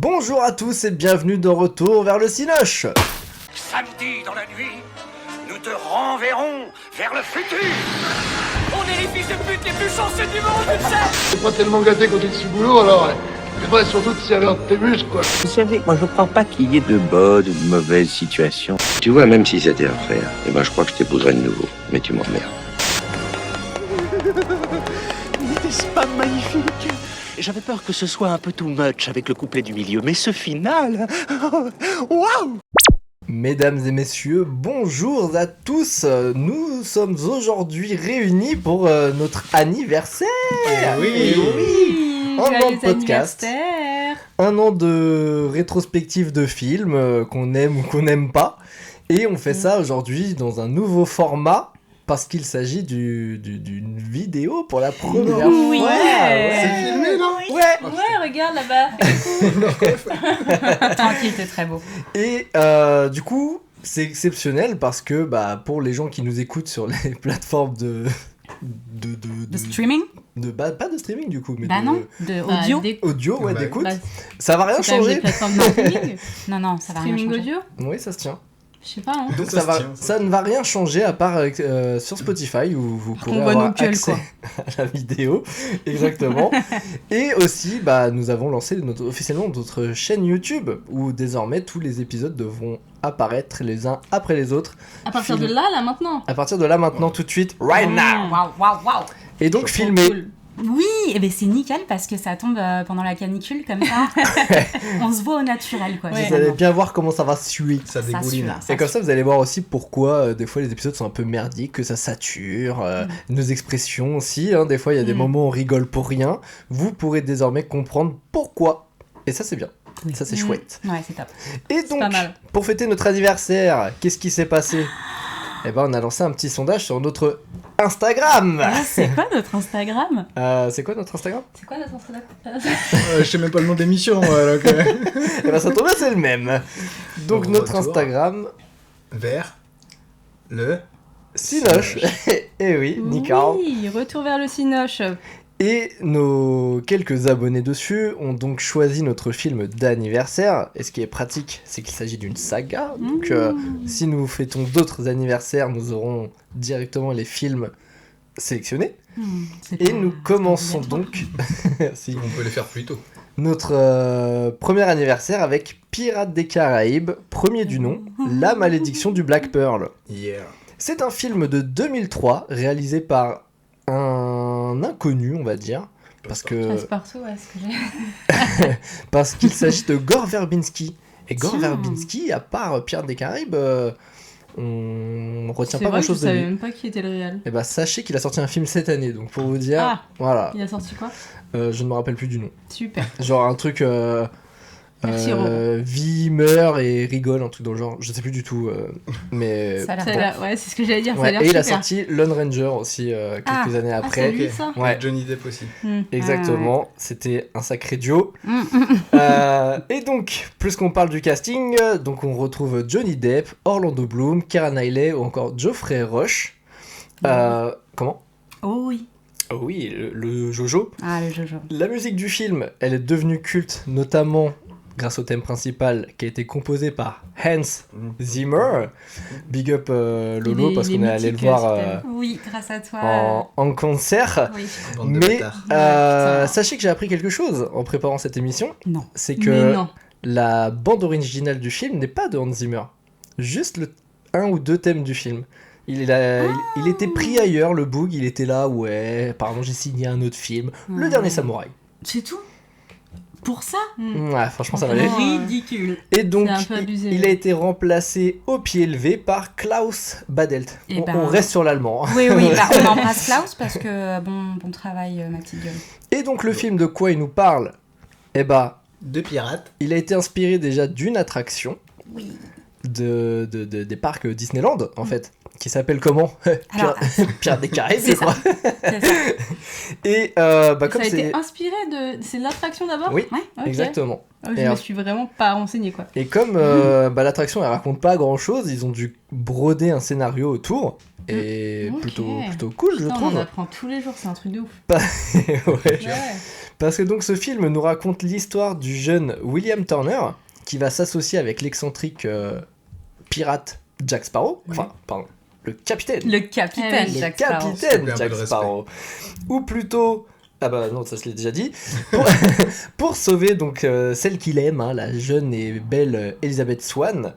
Bonjour à tous et bienvenue de retour vers le Cinoche. Samedi dans la nuit, nous te renverrons vers le futur. On est les fils de pute les plus chanceux du monde, tu sais. T'es pas tellement gâté quand t'es de ce boulot, alors il faudrait surtout te servir de tes muscles, quoi. Vous savez, moi je crois pas qu'il y ait de bonnes ou de mauvaises situations. Tu vois, même si c'était à refaire, je crois que je t'épouserais de nouveau. Mais tu m'emmerdes. N'était-ce pas magnifique? J'avais peur que ce soit un peu too much avec le couplet du milieu, mais ce final... Waouh! Mesdames et messieurs, bonjour à tous. Nous sommes aujourd'hui réunis pour notre anniversaire. Oui. Un an de podcast. Un an de rétrospective de films qu'on aime ou qu'on n'aime pas. Et on fait ça aujourd'hui dans un nouveau format. Parce qu'il s'agit d'une vidéo pour la première fois. Oui. C'est filmé, non? Ouais, regarde là-bas. Tranquille, t'es très beau. Et du coup, c'est exceptionnel parce que pour les gens qui nous écoutent sur les plateformes de streaming? Pas de streaming du coup, mais de audio. Audio, d'écoute. Ça va rien changer. Non, ça va rien changer. Streaming audio? Oui, ça se tient. Je sais pas. Hein. Donc ça ne va rien changer à part sur Spotify où vous pourrez avoir accès à la vidéo. Exactement. Et aussi, nous avons lancé officiellement notre chaîne YouTube où désormais tous les épisodes devront apparaître les uns après les autres. À partir de là maintenant. À partir de là maintenant, tout de suite, right now. Waouh. Et donc filmé. Cool. Oui, et ben c'est nickel parce que ça tombe pendant la canicule comme ça. On se voit au naturel quoi. Vous allez bien voir comment ça va suer. Ça dégouline. Et comme ça vous allez voir aussi pourquoi des fois les épisodes sont un peu merdiques, que ça sature, nos expressions aussi, des fois il y a des moments où on rigole pour rien. Vous pourrez désormais comprendre pourquoi. Et ça c'est bien. Oui. Ça c'est chouette. Ouais, c'est top. Et donc, pour fêter notre anniversaire, qu'est-ce qui s'est passé ? On a lancé un petit sondage sur notre Instagram. C'est quoi notre Instagram ? C'est quoi notre Instagram ? Je sais même pas le nom d'émission. Ça tombe bien, c'est le même. Donc notre Instagram... Vers le... Cinoche. Eh oui, Nicole. Oui, retour vers le Cinoche. Et nos quelques abonnés dessus ont donc choisi notre film d'anniversaire. Et ce qui est pratique, c'est qu'il s'agit d'une saga. Donc si nous fêtons d'autres anniversaires, nous aurons directement les films sélectionnés. Et nous commençons donc... si. On peut les faire plus tôt. Notre premier anniversaire avec Pirates des Caraïbes, premier du nom, La Malédiction du Black Pearl. Yeah. C'est un film de 2003 réalisé par un inconnu, on va dire, parce que parce qu'il s'agit de Gore Verbinski. Et Gore Verbinski, à part Pirates des Caraïbes, on retient pas grand-chose de lui. Je savais même pas qui était le réel. Et sachez qu'il a sorti un film cette année, donc pour vous dire, voilà. Il a sorti quoi ? Je ne me rappelle plus du nom. Super. Genre un truc. Vit, meurt et rigole, un truc dans le genre, je sais plus du tout, mais ça a l'air ouais, c'est ce que j'allais dire. Ça a l'air et super. Il a sorti Lone Ranger aussi quelques années après. C'est lui, ça. Ouais. Johnny Depp aussi. Exactement, c'était un sacré duo. Et donc, plus qu'on parle du casting, donc on retrouve Johnny Depp, Orlando Bloom, Keira Knightley ou encore Geoffrey Rush. Comment ? Oh oui. Oh oui, le Jojo. Ah, le Jojo. La musique du film, elle est devenue culte, notamment grâce au thème principal qui a été composé par Hans Zimmer. Big up Lolo, parce qu'on est allé le voir oui, grâce à toi, en concert. Oui. Mais sachez que j'ai appris quelque chose en préparant cette émission. Non. C'est que la bande originale du film n'est pas de Hans Zimmer. Juste un ou deux thèmes du film. Il était pris ailleurs, le Boog, il était là, pardon, j'ai signé un autre film, Le Dernier Samouraï. C'est tout ? Pour ça ? Ouais, franchement, ça valait. Ridicule. Et donc, un peu abusé, il a été remplacé au pied levé par Klaus Badelt. On reste sur l'allemand. Oui, on embrasse Klaus parce que bon travail, ma petite gueule. Et donc, le film, de quoi il nous parle ? De pirates. Il a été inspiré déjà d'une attraction. Oui. Des parcs Disneyland, en fait. Qui s'appelle comment ? Pirates des Caraïbes, je crois. C'est ça. Et comme ça a été inspiré de... C'est l'attraction d'abord ? Oui, okay. Exactement. Je me suis vraiment pas renseignée, quoi. Et comme l'attraction, elle raconte pas grand-chose, ils ont dû broder un scénario autour. Et Ok. plutôt cool, je Putain, on trouve. en apprend tous les jours, c'est un truc de ouf. Ouais. Ouais. Parce que donc ce film nous raconte l'histoire du jeune William Turner qui va s'associer avec l'excentrique pirate Jack Sparrow. Enfin, pardon, le capitaine. Le capitaine Le Jack Sparrow. S'il te capitaine plaît, un peu Jack de respect. Sparrow. Ou plutôt... Ah bah non, ça je l'ai déjà dit. Pour, pour sauver donc celle qu'il aime, hein, la jeune et belle Elizabeth Swann,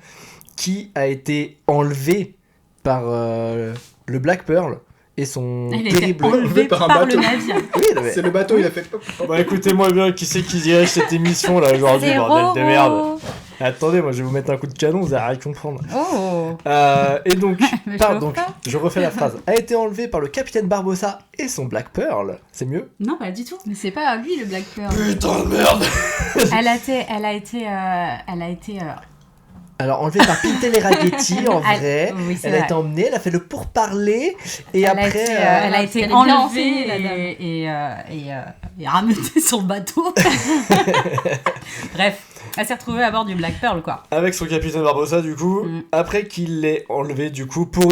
qui a été enlevée par le Black Pearl et son Elle était terrible... enlevée par un par le bateau. navire. Oui, non, mais- C'est le bateau, il a fait. Bah écoutez-moi bien, qui c'est qui dirige cette émission là aujourd'hui, bordel de merde. Attendez, moi je vais vous mettre un coup de canon, vous allez rien comprendre. Oh. Et donc, Mais donc, chauffe pas. je refais la phrase. A été enlevée par le capitaine Barbossa et son Black Pearl. C'est mieux? Non, pas du tout. Mais c'est pas lui le Black Pearl. Putain de merde! Elle a été. Alors, enlevée par Pintelli en vrai. Oui, c'est Elle a vrai. été emmenée, elle a fait le pourparler. Et Elle après. a été, elle a parce été qu'elle est bien enseignée, enlevée la dame. et rameutée sur le bateau. Bref, elle s'est retrouvée à bord du Black Pearl, quoi. Avec son capitaine Barbossa, du coup. Mm. Après qu'il l'ait enlevé, du coup, pour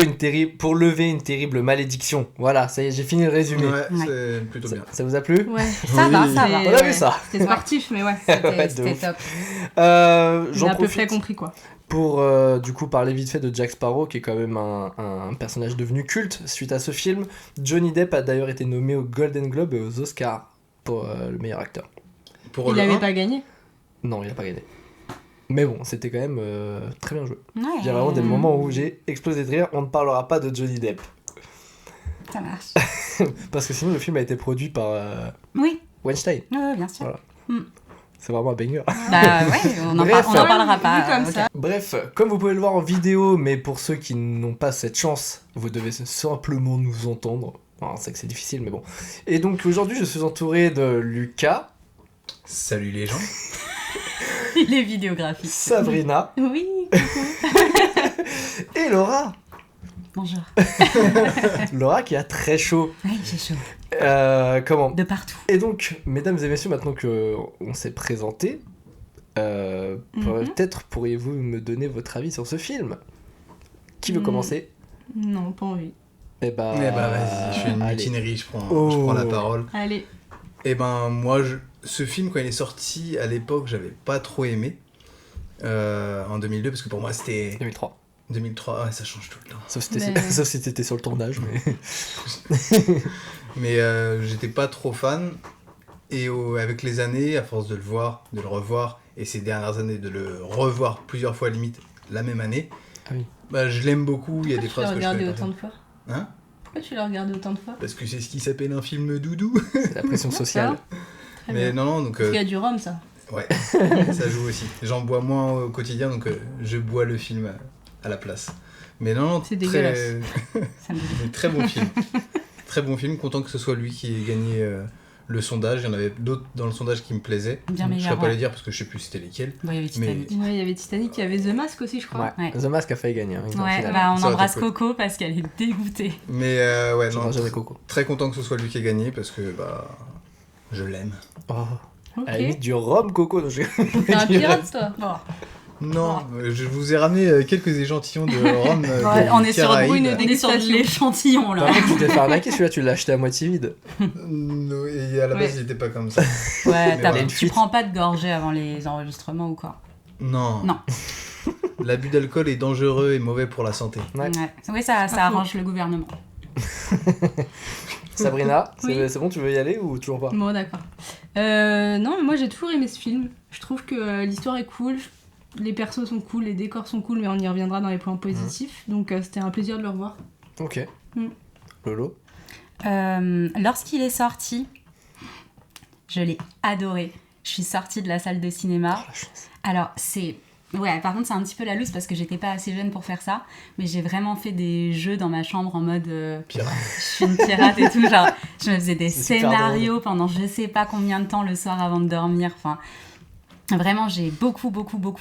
lever une terrible malédiction. Voilà, ça y est, j'ai fini le résumé. Ouais, c'est plutôt bien. Ça vous a plu? Ouais. Ça va, ça va. On a vu ça. C'était sportif, mais ouais. Ouais, de C'était ouf. top. J'ai J'en à peu près profite compris quoi. pour du coup parler vite fait de Jack Sparrow, qui est quand même un personnage devenu culte suite à ce film. Johnny Depp a d'ailleurs été nommé aux Golden Globe et aux Oscars pour le meilleur acteur. Pour Il le avait 1, pas gagné. Non, il a pas gagné. Mais bon, c'était quand même très bien joué. Ouais. Il y a vraiment des moments où j'ai explosé de rire. On ne parlera pas de Johnny Depp. Ça marche. Parce que sinon, le film a été produit par Oui, Weinstein. ouais, bien sûr. Voilà. C'est vraiment un banger. Bah ouais, on en Bref. parlera pas. Vu comme ok. ça. Bref, comme vous pouvez le voir en vidéo, mais pour ceux qui n'ont pas cette chance, vous devez simplement nous entendre. On sait que c'est difficile, mais bon. Et donc aujourd'hui, je suis entouré de Lucas, Salut les gens. Il est vidéographique. Sabrina Oui. et Laura. Bonjour. Laura qui a très chaud. Oui, j'ai chaud. Comment De partout. Et donc, mesdames et messieurs, maintenant que on s'est présenté, peut-être pourriez-vous me donner votre avis sur ce film? Qui veut commencer? Non, pas envie. Eh bah, Eh bah vas-y, je fais une allez. mutinerie, je prends Oh. la parole. Allez. Et ben moi, ce film quand il est sorti à l'époque, j'avais pas trop aimé. En 2002, parce que pour moi c'était 2003. 2003, ouais, ça change tout le temps. Sauf Mais- sauf si t'étais sur le tournage, mais... Mais j'étais pas trop fan. Et avec les années, à force de le voir, de le revoir, et ces dernières années de le revoir plusieurs fois limite la même année, Ah oui. bah, je l'aime beaucoup. Il y a des Tu l'as phrases que je regardé connais autant pas. de fois. Hein? Pourquoi tu l'as regardé autant de fois? Parce que c'est ce qui s'appelle un film doudou. C'est la pression sociale. Très Mais bien. non, donc Parce qu'il y a du rhum, ça. ouais, ça joue aussi. J'en bois moins au quotidien, donc je bois le film à la place. Mais non, C'est très, dégueulasse. Ça me dit. mais très bon film. Très bon film, content que ce soit lui qui ait gagné le sondage. Il y en avait d'autres dans le sondage qui me plaisaient. Bien Je ne meilleur, saurais pas ouais. les dire parce que je sais plus c'était lesquels. Bon, il y avait Titanic. Ouais, il y avait Titanic, il y avait The Mask aussi, je crois. Ouais. Ouais. The Mask a failli gagner. Hein, il est en Ouais, finale. bah on Ça aurait embrasse été cool. Coco parce qu'elle est dégoûtée. Mais ouais, Je non, vois jamais Coco. très content que ce soit lui qui ait gagné parce que bah je l'aime. Oh. Ok. À la limite du rhum Coco. Donc T'es un pirate, toi. Bon, Non, je vous ai ramené quelques échantillons de rhum. ouais, on est sur Caraïbes. Brune on est sur de l'échantillon là. Par contre, tu t'es fait arnaquer, celui-là, tu l'as acheté à moitié vide. Non, et à la base, Ouais. il était pas comme ça. Ouais, Mais t'as- voilà. une tu fuite. prends pas de gorgée avant les enregistrements ou quoi? Non. Non. L'abus d'alcool est dangereux et mauvais pour la santé. Ouais. Ouais. Oui, ça faux. arrange le gouvernement. Sabrina, Oui. c'est bon, tu veux y aller ou toujours pas? Bon, d'accord. Non, mais moi j'ai toujours aimé ce film. Je trouve que l'histoire est cool, les persos sont cool, les décors sont cool, mais on y reviendra dans les points positifs. Donc c'était un plaisir de le revoir. Ok. Mm. Lolo? Lorsqu'il est sorti, je l'ai adoré. Je suis sortie de la salle de cinéma. La chance. Alors, c'est... Ouais, par contre, c'est un petit peu la loose parce que j'étais pas assez jeune pour faire ça. Mais j'ai vraiment fait des jeux dans ma chambre en mode... Pirate. je suis une pirate et tout. Genre, je me faisais des C'est super scénarios pendant je sais pas combien de temps le soir avant de dormir. Enfin, vraiment, j'ai beaucoup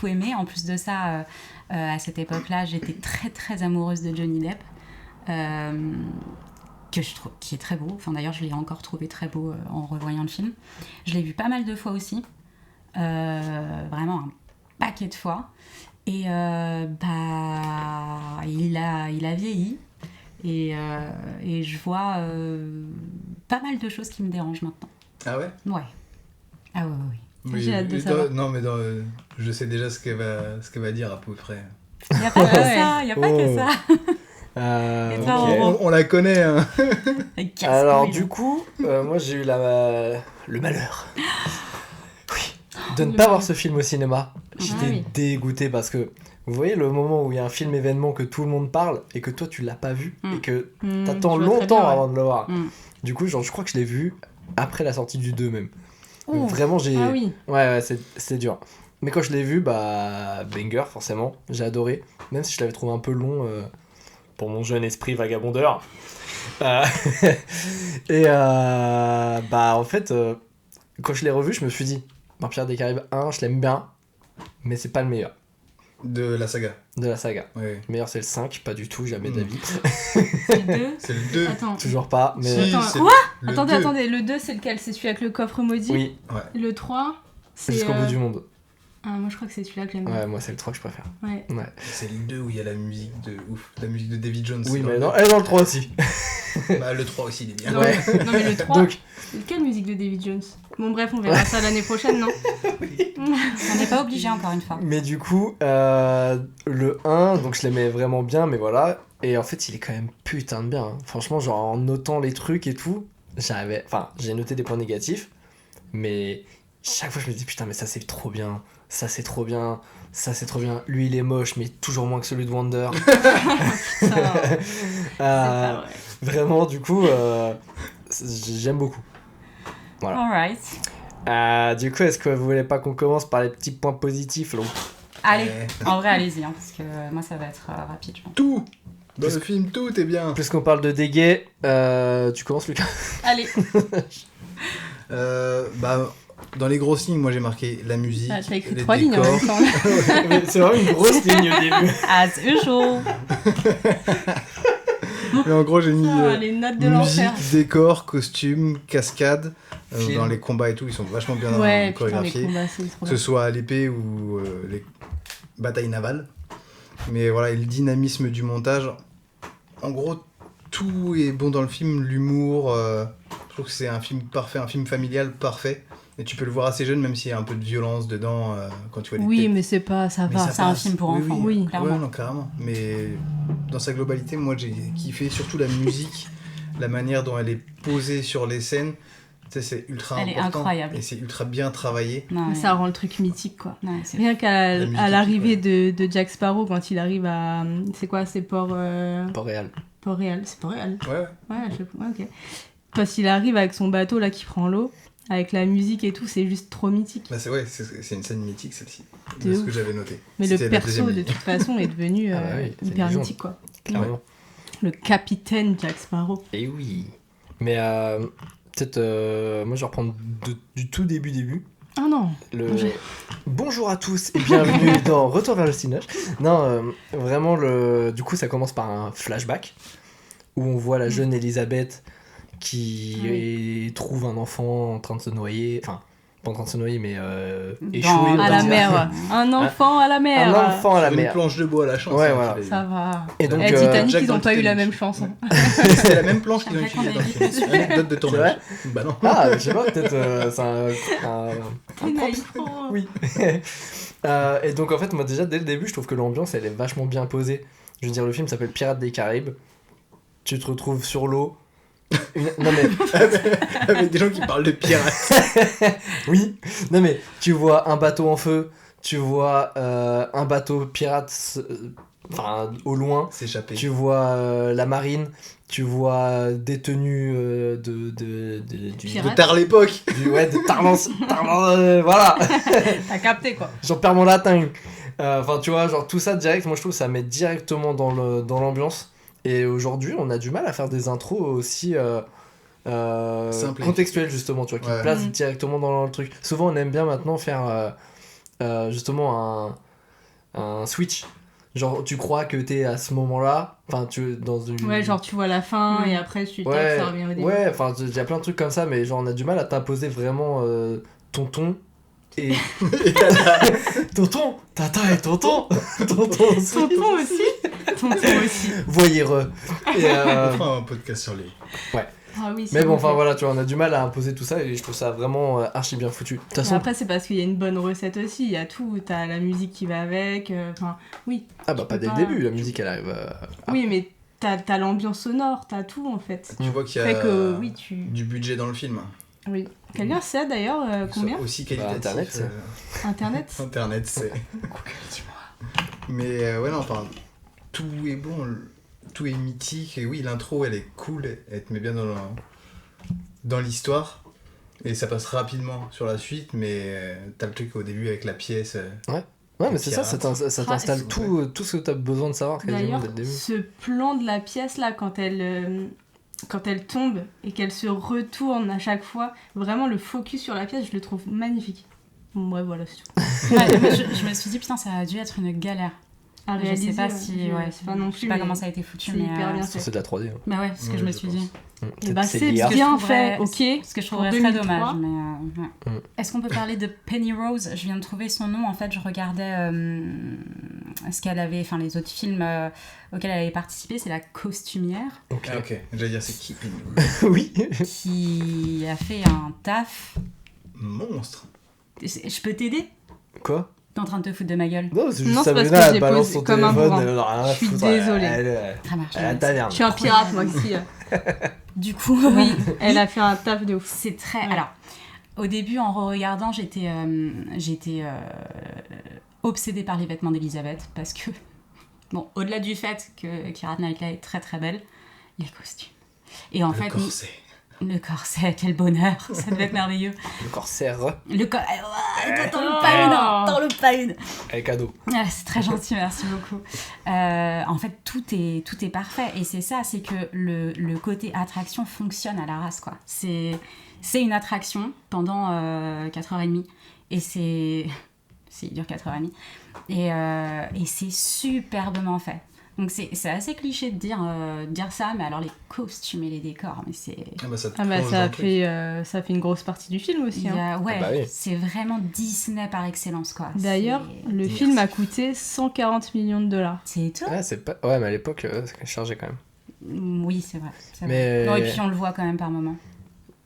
aimé. En plus de ça, à cette époque-là, j'étais très, très amoureuse de Johnny Depp. Que je trouve qui est très beau. Enfin, d'ailleurs, je l'ai encore trouvé très beau en revoyant le film. Je l'ai vu pas mal de fois aussi. Vraiment un paquet de fois. Et bah, il a vieilli. Et je vois pas mal de choses qui me dérangent maintenant. Ah ouais? Ouais. Ah ouais. Oui, J'ai hâte de savoir. Non, mais je sais déjà ce qu'elle va dire à peu près. Il n'y a pas que ça, il n'y a pas que ça. Et toi, ok. Roro? On la connaît, hein. Alors du coup, moi j'ai eu le malheur de ne pas voir ce film au cinéma. J'étais oui. dégoûté parce que vous voyez le moment où il y a un film événement que tout le monde parle et que toi tu l'as pas vu et que t'attends je vois très longtemps bien, ouais. avant de le voir. Mm. Du coup, genre je crois que je l'ai vu après la sortie du 2 même. Ouh. Donc, vraiment j'ai Ah oui. ouais c'est dur. Mais quand je l'ai vu, bah banger forcément, j'ai adoré, même si je l'avais trouvé un peu long pour mon jeune esprit vagabondeur. Et bah en fait, quand je l'ai revu, je me suis dit, Pirates des Caraïbes 1, je l'aime bien, mais c'est pas le meilleur De la saga. de la saga. Ouais. Le meilleur c'est le 5, pas du tout, jamais d'avis. C'est le 2. C'est le 2. Attends. Toujours pas, mais Si, Attends, c'est quoi le Attendez, 2. le 2 c'est lequel? C'est celui avec le coffre maudit? oui, Le 3 c'est... jusqu'au bout du monde. Ah, moi je crois que c'est celui-là que j'aime bien. Ouais, moi c'est le 3 que je préfère. Ouais. Ouais. C'est le 2 où il y a la musique de ouf, la musique de David Jones. Oui, c'est mais dans elle est dans le 3 aussi. Bah, le 3 aussi, il est bien. Non, Ouais. non mais le 3, Donc, quelle musique de David Jones? Bon bref, on verra ça l'année prochaine, non? On n'est pas obligé encore une fois. mais du coup, le 1, donc je l'aimais vraiment bien, mais voilà. Et en fait, il est quand même putain de bien. Hein. Franchement, genre en notant les trucs et tout, j'ai noté des points négatifs, mais chaque fois je me dis putain, mais ça c'est trop bien, ça c'est trop bien, ça c'est trop bien. Lui il est moche, mais toujours moins que celui de Wonder. C'est pas vrai. Vraiment, du coup, j'aime beaucoup. Voilà. Alright. Du coup, est-ce que vous voulez pas qu'on commence par les petits points positifs là? Allez, Ouais. en vrai, allez-y, hein, parce que moi ça va être rapide, je pense. Tout dans le film, tout est bien. Puisqu'on parle de déguet, tu commences Lucas? Allez, Bah, dans les grosses lignes, moi j'ai marqué la musique, ah, t'as écrit les 3 lignes en décors. même temps. Mais c'est vraiment une grosse ligne au début. As usual. Mais en gros, j'ai mis Ah, les notes de musique, l'enfer. décor, costume, cascade. Film. Dans les combats et tout, ils sont vachement bien Ouais, putain, les chorégraphiés. combats, c'est trop Que bien. ce soit à l'épée ou les batailles navales. Mais voilà, et le dynamisme du montage. En gros, tout est bon dans le film. L'humour, je trouve que c'est un film parfait, un film familial parfait. Et tu peux le voir assez jeune, même s'il y a un peu de violence dedans quand tu vois les Oui, têtes. mais c'est pas, ça Mais va. ça C'est un passe. film pour enfants, oui. clairement. Ouais, non, carrément. Mais dans sa globalité, moi j'ai kiffé surtout la musique, la manière dont elle est posée sur les scènes. Tu sais, c'est ultra Elle est important. incroyable. Et c'est ultra bien travaillé. Non, mais- Ça rend le truc mythique, quoi. Ouais, c'est- Rien qu'à La musique à est l'arrivée de Jack Sparrow, quand il arrive à... C'est quoi, c'est Port-Réal. Port-Réal. C'est Port-Réal. Ouais, ouais. Ouais, je sais pas, ok. Quand il arrive avec son bateau, là, qui prend l'eau, avec la musique et tout, c'est juste trop mythique. Bah c'est une scène mythique celle-ci. De C'est ce ouf. que j'avais noté. Mais le C'était la perso, deuxième de ligne. toute façon, est devenu Ah bah oui, c'est hyper une légende. mythique, quoi. Clairement. Le capitaine Jack Sparrow. Et oui. Mais peut-être, moi je vais reprendre du tout début. Ah non. Bonjour à tous et bienvenue dans Retour vers le Cinoche. Non, vraiment, du coup, ça commence par un flashback où on voit la jeune Elisabeth qui trouve un enfant en train de se noyer. Enfin, pas en train de se noyer, mais échoué. on À va la dire. mer. Un enfant à la mer. Un enfant à la Sur une mer. planche de bois à la chance. Ouais, hein, voilà. je l'ai Ça vu. va. Et donc, Titanic, Jack ils dans ont le pas eu la Titanic. même chance. hein. C'est la même planche qu'ils ont C'est vrai utilisée qu'on dans a le vu film. Anecdote de tournage. Bah non. Ah, je sais pas, peut-être c'est un T'es naïf, oh. Oui. Et donc en fait, moi déjà dès le début, je trouve que l'ambiance elle est vachement bien posée. Je veux dire, le film s'appelle Pirates des Caraïbes. Tu te retrouves sur l'eau. Non mais Avec des gens qui parlent de pirates. oui. Non mais tu vois un bateau en feu, tu vois un bateau pirate, enfin au loin. S'échapper. Tu vois la marine. Tu vois des tenues du Pirate. De tard l'époque. ouais de Tarlan, voilà. T'as capté, quoi. J'en perds mon latin. Enfin, tu vois, genre tout ça direct, moi je trouve que ça met directement dans l'ambiance. Et aujourd'hui, on a du mal à faire des intros aussi Simple. contextuelles, justement, tu vois, qui Ouais. te placent directement dans le truc. Souvent, on aime bien maintenant faire justement un switch. Genre, tu crois que t'es à ce moment-là, enfin, tu dans une. Ouais, genre tu vois la fin et après tu tac, Ouais, ça revient au début. ouais, enfin, il y a plein de trucs comme ça, mais genre, on a du mal à t'imposer vraiment ton ton. Et tonton, tata et tonton, tonton aussi. Tonton aussi. Tonton aussi. Voyez-re. Et, On fera un podcast sur les... Ah oui, c'est mais bon, fait. enfin voilà, tu vois, on a du mal à imposer tout ça et je trouve ça vraiment archi bien foutu. De toute Mais façon, après, c'est parce qu'il y a une bonne recette aussi. Il y a tout. T'as la musique qui va avec. Enfin, oui. ah bah pas dès le début, la musique elle arrive. Oui, mais t'as l'ambiance sonore, t'as tout en fait. Tu vois qu'il y Fait a que, oui, du budget dans le film. Oui. Quelqu'un sait d'ailleurs combien Aussi qualitatif. Internet, c'est- Internet. Internet, c'est... Mais ouais, non, enfin, tout est bon, tout est mythique, et oui, l'intro, elle est cool, elle te met bien dans l'histoire, et ça passe rapidement sur la suite, mais t'as le truc au début avec la pièce. Ouais, mais c'est ça, ça t'installe c'est- tout ce que t'as besoin de savoir quasiment D'ailleurs, dès le début. ce plan de la pièce là, quand elle tombe et qu'elle se retourne à chaque fois, vraiment le focus sur la pièce, je le trouve magnifique. Bon, ouais, voilà, c'est tout. Ouais, moi, je me suis dit, putain, ça a dû être une galère. À Je réaliser, sais pas si. Ouais, c'est pas non je sais plus. pas mais comment ça a été foutu, c'est mais. hyper bien fait. C'est de la 3D. Hein. Bah ouais, c'est ce que Ouais, je me je suis pense. dit. Et bah, c'est l'IA. bien Ce que je fait, trouverais- ok. Ce que je En trouverais très 2003. dommage, mais. Ouais. Est-ce qu'on peut parler de Penrose ? Je viens de trouver son nom. En fait, je regardais ce qu'elle avait, enfin les autres films auxquels elle avait participé. C'est la costumière Ok. Ah, ok, j'allais dire c'est qui Oui. qui a fait un taf. Monstre. Je peux t'aider ? Quoi? T'es en train de te foutre de ma gueule. Non, c'est Non, juste c'est parce Sabrina, que elle j'ai balance posé son comme un téléphone, bourrin. elle en a rien à Je suis foutre, désolée. Ça marche. Elle a taverne. Je suis un pirate, moi aussi. Du coup, oui. Elle a fait un taf de ouf. C'est très. Ouais. Alors, au début, en re-regardant, j'étais obsédée par les vêtements d'Elisabeth parce que, bon, au-delà du fait que Keira Knightley est très très belle, les costumes. Et en Le fait, corset. le corset, quel bonheur, ça devait être merveilleux. Le corsaire, Le corset, t'en loupes pas une, hein, t'en loupes pas une. elle est cadeau. Ah, c'est très gentil, merci beaucoup. En fait, tout est parfait. Et c'est ça, c'est que le côté attraction fonctionne à la race, quoi. C'est une attraction pendant 4h30. Et c'est... Il dure 4h30. Et c'est superbement fait. Donc c'est assez cliché de dire ça, mais alors les costumes et les décors, mais c'est... Ah bah ça te Ah bah plonge dans ça le truc. ça fait une grosse partie du film aussi. Il y Hein. a- ouais, Ah bah oui. c'est vraiment Disney par excellence, quoi. D'ailleurs, le Merci. film a coûté 140 millions de dollars. C'est étonnant. Ouais, c'est pas... ouais, mais à l'époque, c'est chargé quand même. Oui, c'est vrai. C'est Mais- vrai. Non, et puis on le voit quand même par moment.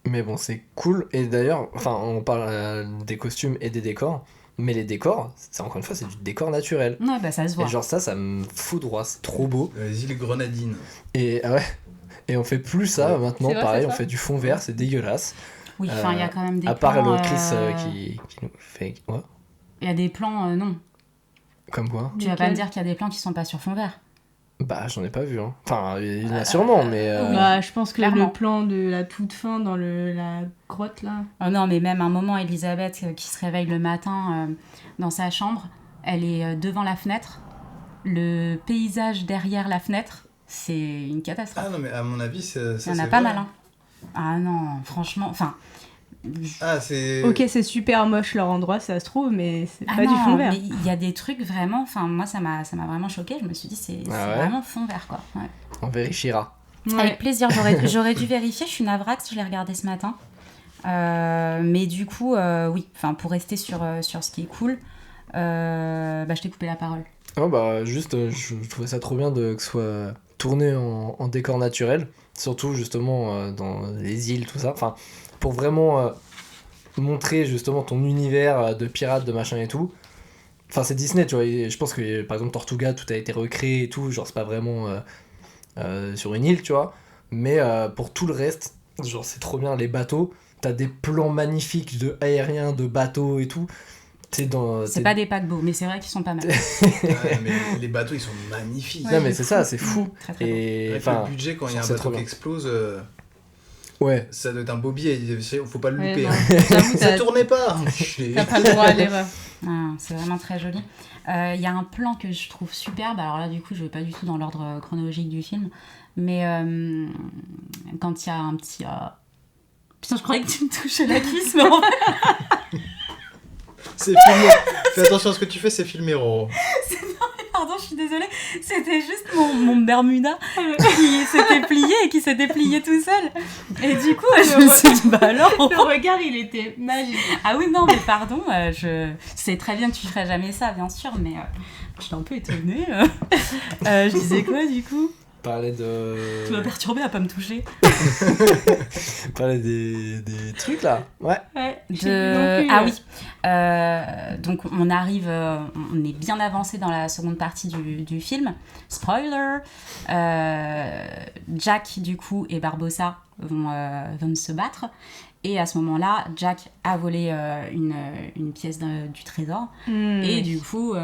Mais bon, c'est cool. Et d'ailleurs, enfin, on parle des costumes et des décors. Mais les décors, c'est encore une fois, c'est du décor naturel. Ouais, bah ça se voit. Et genre ça me foudroie, c'est trop beau. Les îles Grenadines. Et ah ouais. Et on fait plus ça Ouais. maintenant, C'est vrai, pareil, c'est on ça. fait du fond vert, c'est dégueulasse. Oui, enfin, il y a quand même des À part plans... le Chris qui nous fait... Ouais, Il y a des plans, non. comme quoi. Tu vas pas Lesquels me dire qu'il y a des plans qui sont pas sur fond vert. Bah, j'en ai pas vu, hein. Enfin, il y en a sûrement, mais... Bah, je pense que clairement. le plan de la toute fin dans la grotte là. Oh non, mais même un moment, Elisabeth qui se réveille le matin dans sa chambre, elle est devant la fenêtre. Le paysage derrière la fenêtre, c'est une catastrophe. Ah non, mais à mon avis, ça Il y en c'est a pas vrai. mal, hein. Ah non, franchement, enfin... Ah, c'est... Ok, c'est super moche leur endroit, ça se trouve, mais c'est Ah pas non, du fond vert. mais il y a des trucs vraiment... Enfin, moi, ça m'a vraiment choquée. Je me suis dit, c'est Ah ouais vraiment fond vert, quoi. Ouais. On vérifiera. Ouais. Avec plaisir, j'aurais dû vérifier. Je suis navrax, je l'ai regardé ce matin. Mais du coup, oui, enfin, pour rester sur ce qui est cool, bah, je t'ai coupé la parole. Oh bah, juste, je trouvais ça trop bien que ce soit tourné en décor naturel. Surtout, justement, dans les îles, tout ça. Enfin, pour vraiment montrer, justement, ton univers de pirate, de machin et tout. Enfin, c'est Disney, tu vois. Et je pense que, par exemple, Tortuga, tout a été recréé et tout. Genre, c'est pas vraiment sur une île, tu vois. Mais pour tout le reste, genre, c'est trop bien. Les bateaux, t'as des plans magnifiques de aériens, de bateaux et tout. C'est pas des paquebots, mais c'est vrai qu'ils sont pas mal. Ouais, mais les bateaux, ils sont magnifiques. Non, mais c'est ça, c'est fou. Très, très Et Avec enfin, le budget, quand il y a un c'est bateau trop qui bien. explose, ouais. ça doit être un beau billet. Faut pas le Ouais, louper. non. hein. J'avoue, Ça t'as tournait pas. t'as pas le droit à l'erreur. Ah, c'est vraiment très joli. Il y a un plan que je trouve superbe. Alors là, du coup, je vais pas du tout dans l'ordre chronologique du film. Mais quand il y a un petit... Putain, je croyais que tu me touchais la cuisse, mais en fait... C'est filmé. Fais attention à ce que tu fais, c'est filmé, Roro. Pardon, je suis désolée. C'était juste mon Bermuda qui s'était plié et qui s'est déplié tout seul. Et du coup, je me suis dit, bah alors. Le regard, il était magique. Ah oui, non, mais pardon, je sais très bien que tu ferais jamais ça, bien sûr, mais j'étais un peu étonnée. Je disais quoi, du coup? Parler de... Tu m'as perturbée à pas me toucher. Parler des trucs là. Ouais. Ah oui. Donc on arrive, on est bien avancé dans la seconde partie du film. Spoiler. Jack du coup et Barbossa vont se battre. Et à ce moment-là, Jack a volé une pièce du trésor. Et du coup,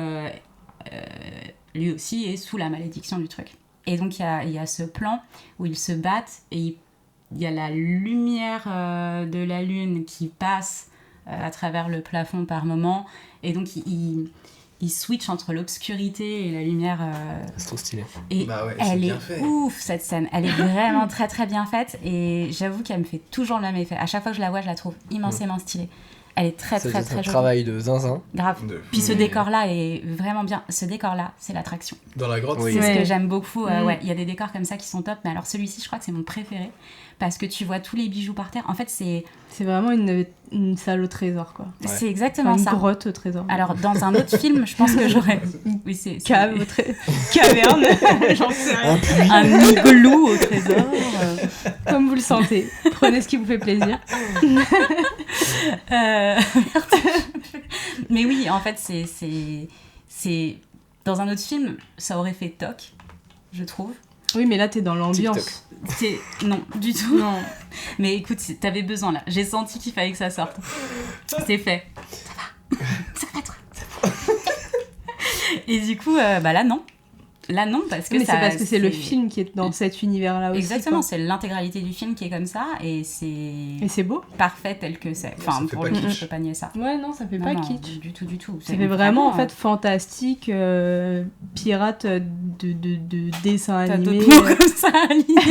lui aussi est sous la malédiction du truc. Et donc, il y a ce plan où ils se battent et il y a la lumière de la lune qui passe à travers le plafond par moment. Et donc, il switch entre l'obscurité et la lumière. C'est trop stylé. Et elle est ouf, cette scène. Elle est vraiment très, très bien faite. Et j'avoue qu'elle me fait toujours le même effet. À chaque fois que je la vois, je la trouve immensément stylée. Elle est très, très, très jolie. C'est un travail de zinzin. Grave. Puis ce décor-là est vraiment bien. Ce décor-là, c'est l'attraction. Dans la grotte, c'est ce que j'aime beaucoup. Ouais, il y a des décors comme ça qui sont top. Mais alors celui-ci, je crois que c'est mon préféré. Parce que tu vois tous les bijoux par terre. En fait, c'est vraiment une salle au trésor, quoi. Ouais. C'est exactement ça. Une grotte au trésor. Alors, dans un autre film, je pense que j'aurais... Oui, c'est... Cave au trésor. Caverne. J'en sais rien. Un igloo au trésor. Comme vous le sentez. Prenez ce qui vous fait plaisir. Mais oui, en fait, c'est... Dans un autre film, ça aurait fait toc, je trouve. Oui, mais là, t'es dans l'ambiance. Non, du tout. Non. Mais écoute, t'avais besoin, là. J'ai senti qu'il fallait que ça sorte. C'est fait. Ça va être. Et du coup, là, non. Là, non, parce que mais c'est parce que c'est le film qui est dans cet univers-là aussi. Exactement, c'est l'intégralité du film qui est comme ça, et c'est beau. Parfait tel que c'est. Enfin, pour le coup, je peux pas nier ça. Ouais, non, ça fait pas kitsch. Du tout. Ça fait vraiment, en fait, fantastique, pirate de dessin animé. T'as d'autres mots comme ça, aligné.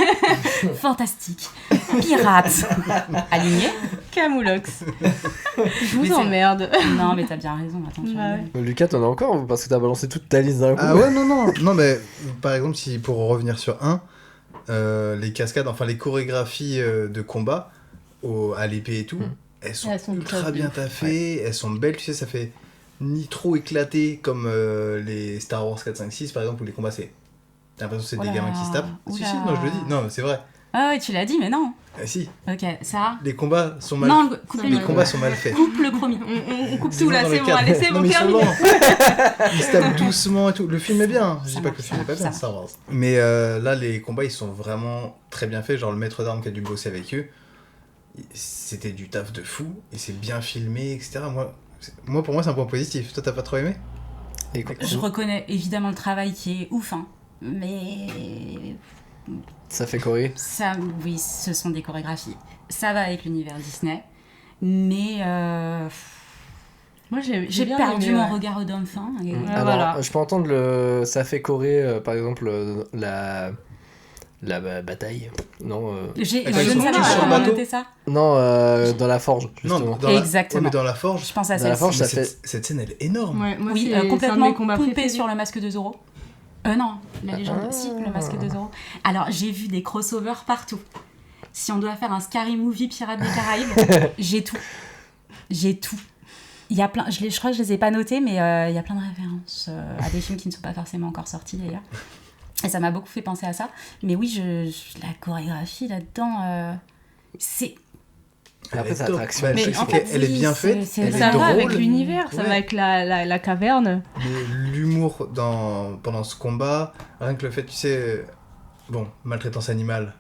Fantastique. Pirate. Aligné. Camoulox. Je vous emmerde. Non, mais t'as bien raison, attends. Lucas, t'en as encore parce que t'as balancé toute ta liste d'un coup. Ah ouais, non, mais par exemple, si pour revenir sur les cascades, enfin les chorégraphies de combat à l'épée et tout, elles sont ultra bien taffées, elles sont belles, tu sais, ça fait ni trop éclaté comme les Star Wars 4, 5, 6 par exemple, où les combats c'est... T'as l'impression que c'est des gamins qui se tapent. Si, non, je le dis, non, c'est vrai. Ah ouais, tu l'as dit, mais non. Si. Ok, ça. Les combats sont mal. Non, les combats sont mal faits. Coupe le premier. On coupe tout là, c'est bon, allez, c'est bon, terminé. Ils se tapent doucement et tout. Le film est bien. Je dis pas que le film est pas bien, Star Wars. Mais là, les combats, ils sont vraiment très bien faits. Genre, le maître d'armes qui a dû bosser avec eux, c'était du taf de fou. Et c'est bien filmé, etc. Moi, pour moi, c'est un point positif. Toi, t'as pas trop aimé ? Je reconnais évidemment le travail qui est ouf, hein. Mais... Ça fait choré. Ça, oui, ce sont des chorégraphies. Ça va avec l'univers Disney. Mais... Moi, j'ai perdu mon regard d'enfant. Et... Alors, voilà. je peux entendre ça fait choré, par exemple, la bataille. Non. Je ne savais pas comment noter ça. Non, dans la forge, justement. Non, exactement. Mais dans la forge, je pense à celle-ci. Cette scène, elle est énorme. Ouais, moi, oui, complètement pompée sur le masque de Zorro. Non, la légende aussi, le masque de Zorro. Alors, j'ai vu des crossovers partout. Si on doit faire un Scary Movie Pirates des Caraïbes, j'ai tout. Il y a plein, je crois que je les ai pas notés, mais il y a plein de références à des films qui ne sont pas forcément encore sortis d'ailleurs. Et ça m'a beaucoup fait penser à ça. Mais oui, la chorégraphie là-dedans, c'est... Après, c'est attraction. Mais en fait, elle est bien faite. Ça va avec l'univers, ça va avec la caverne. L'humour pendant ce combat, rien que le fait, tu sais, maltraitance animale,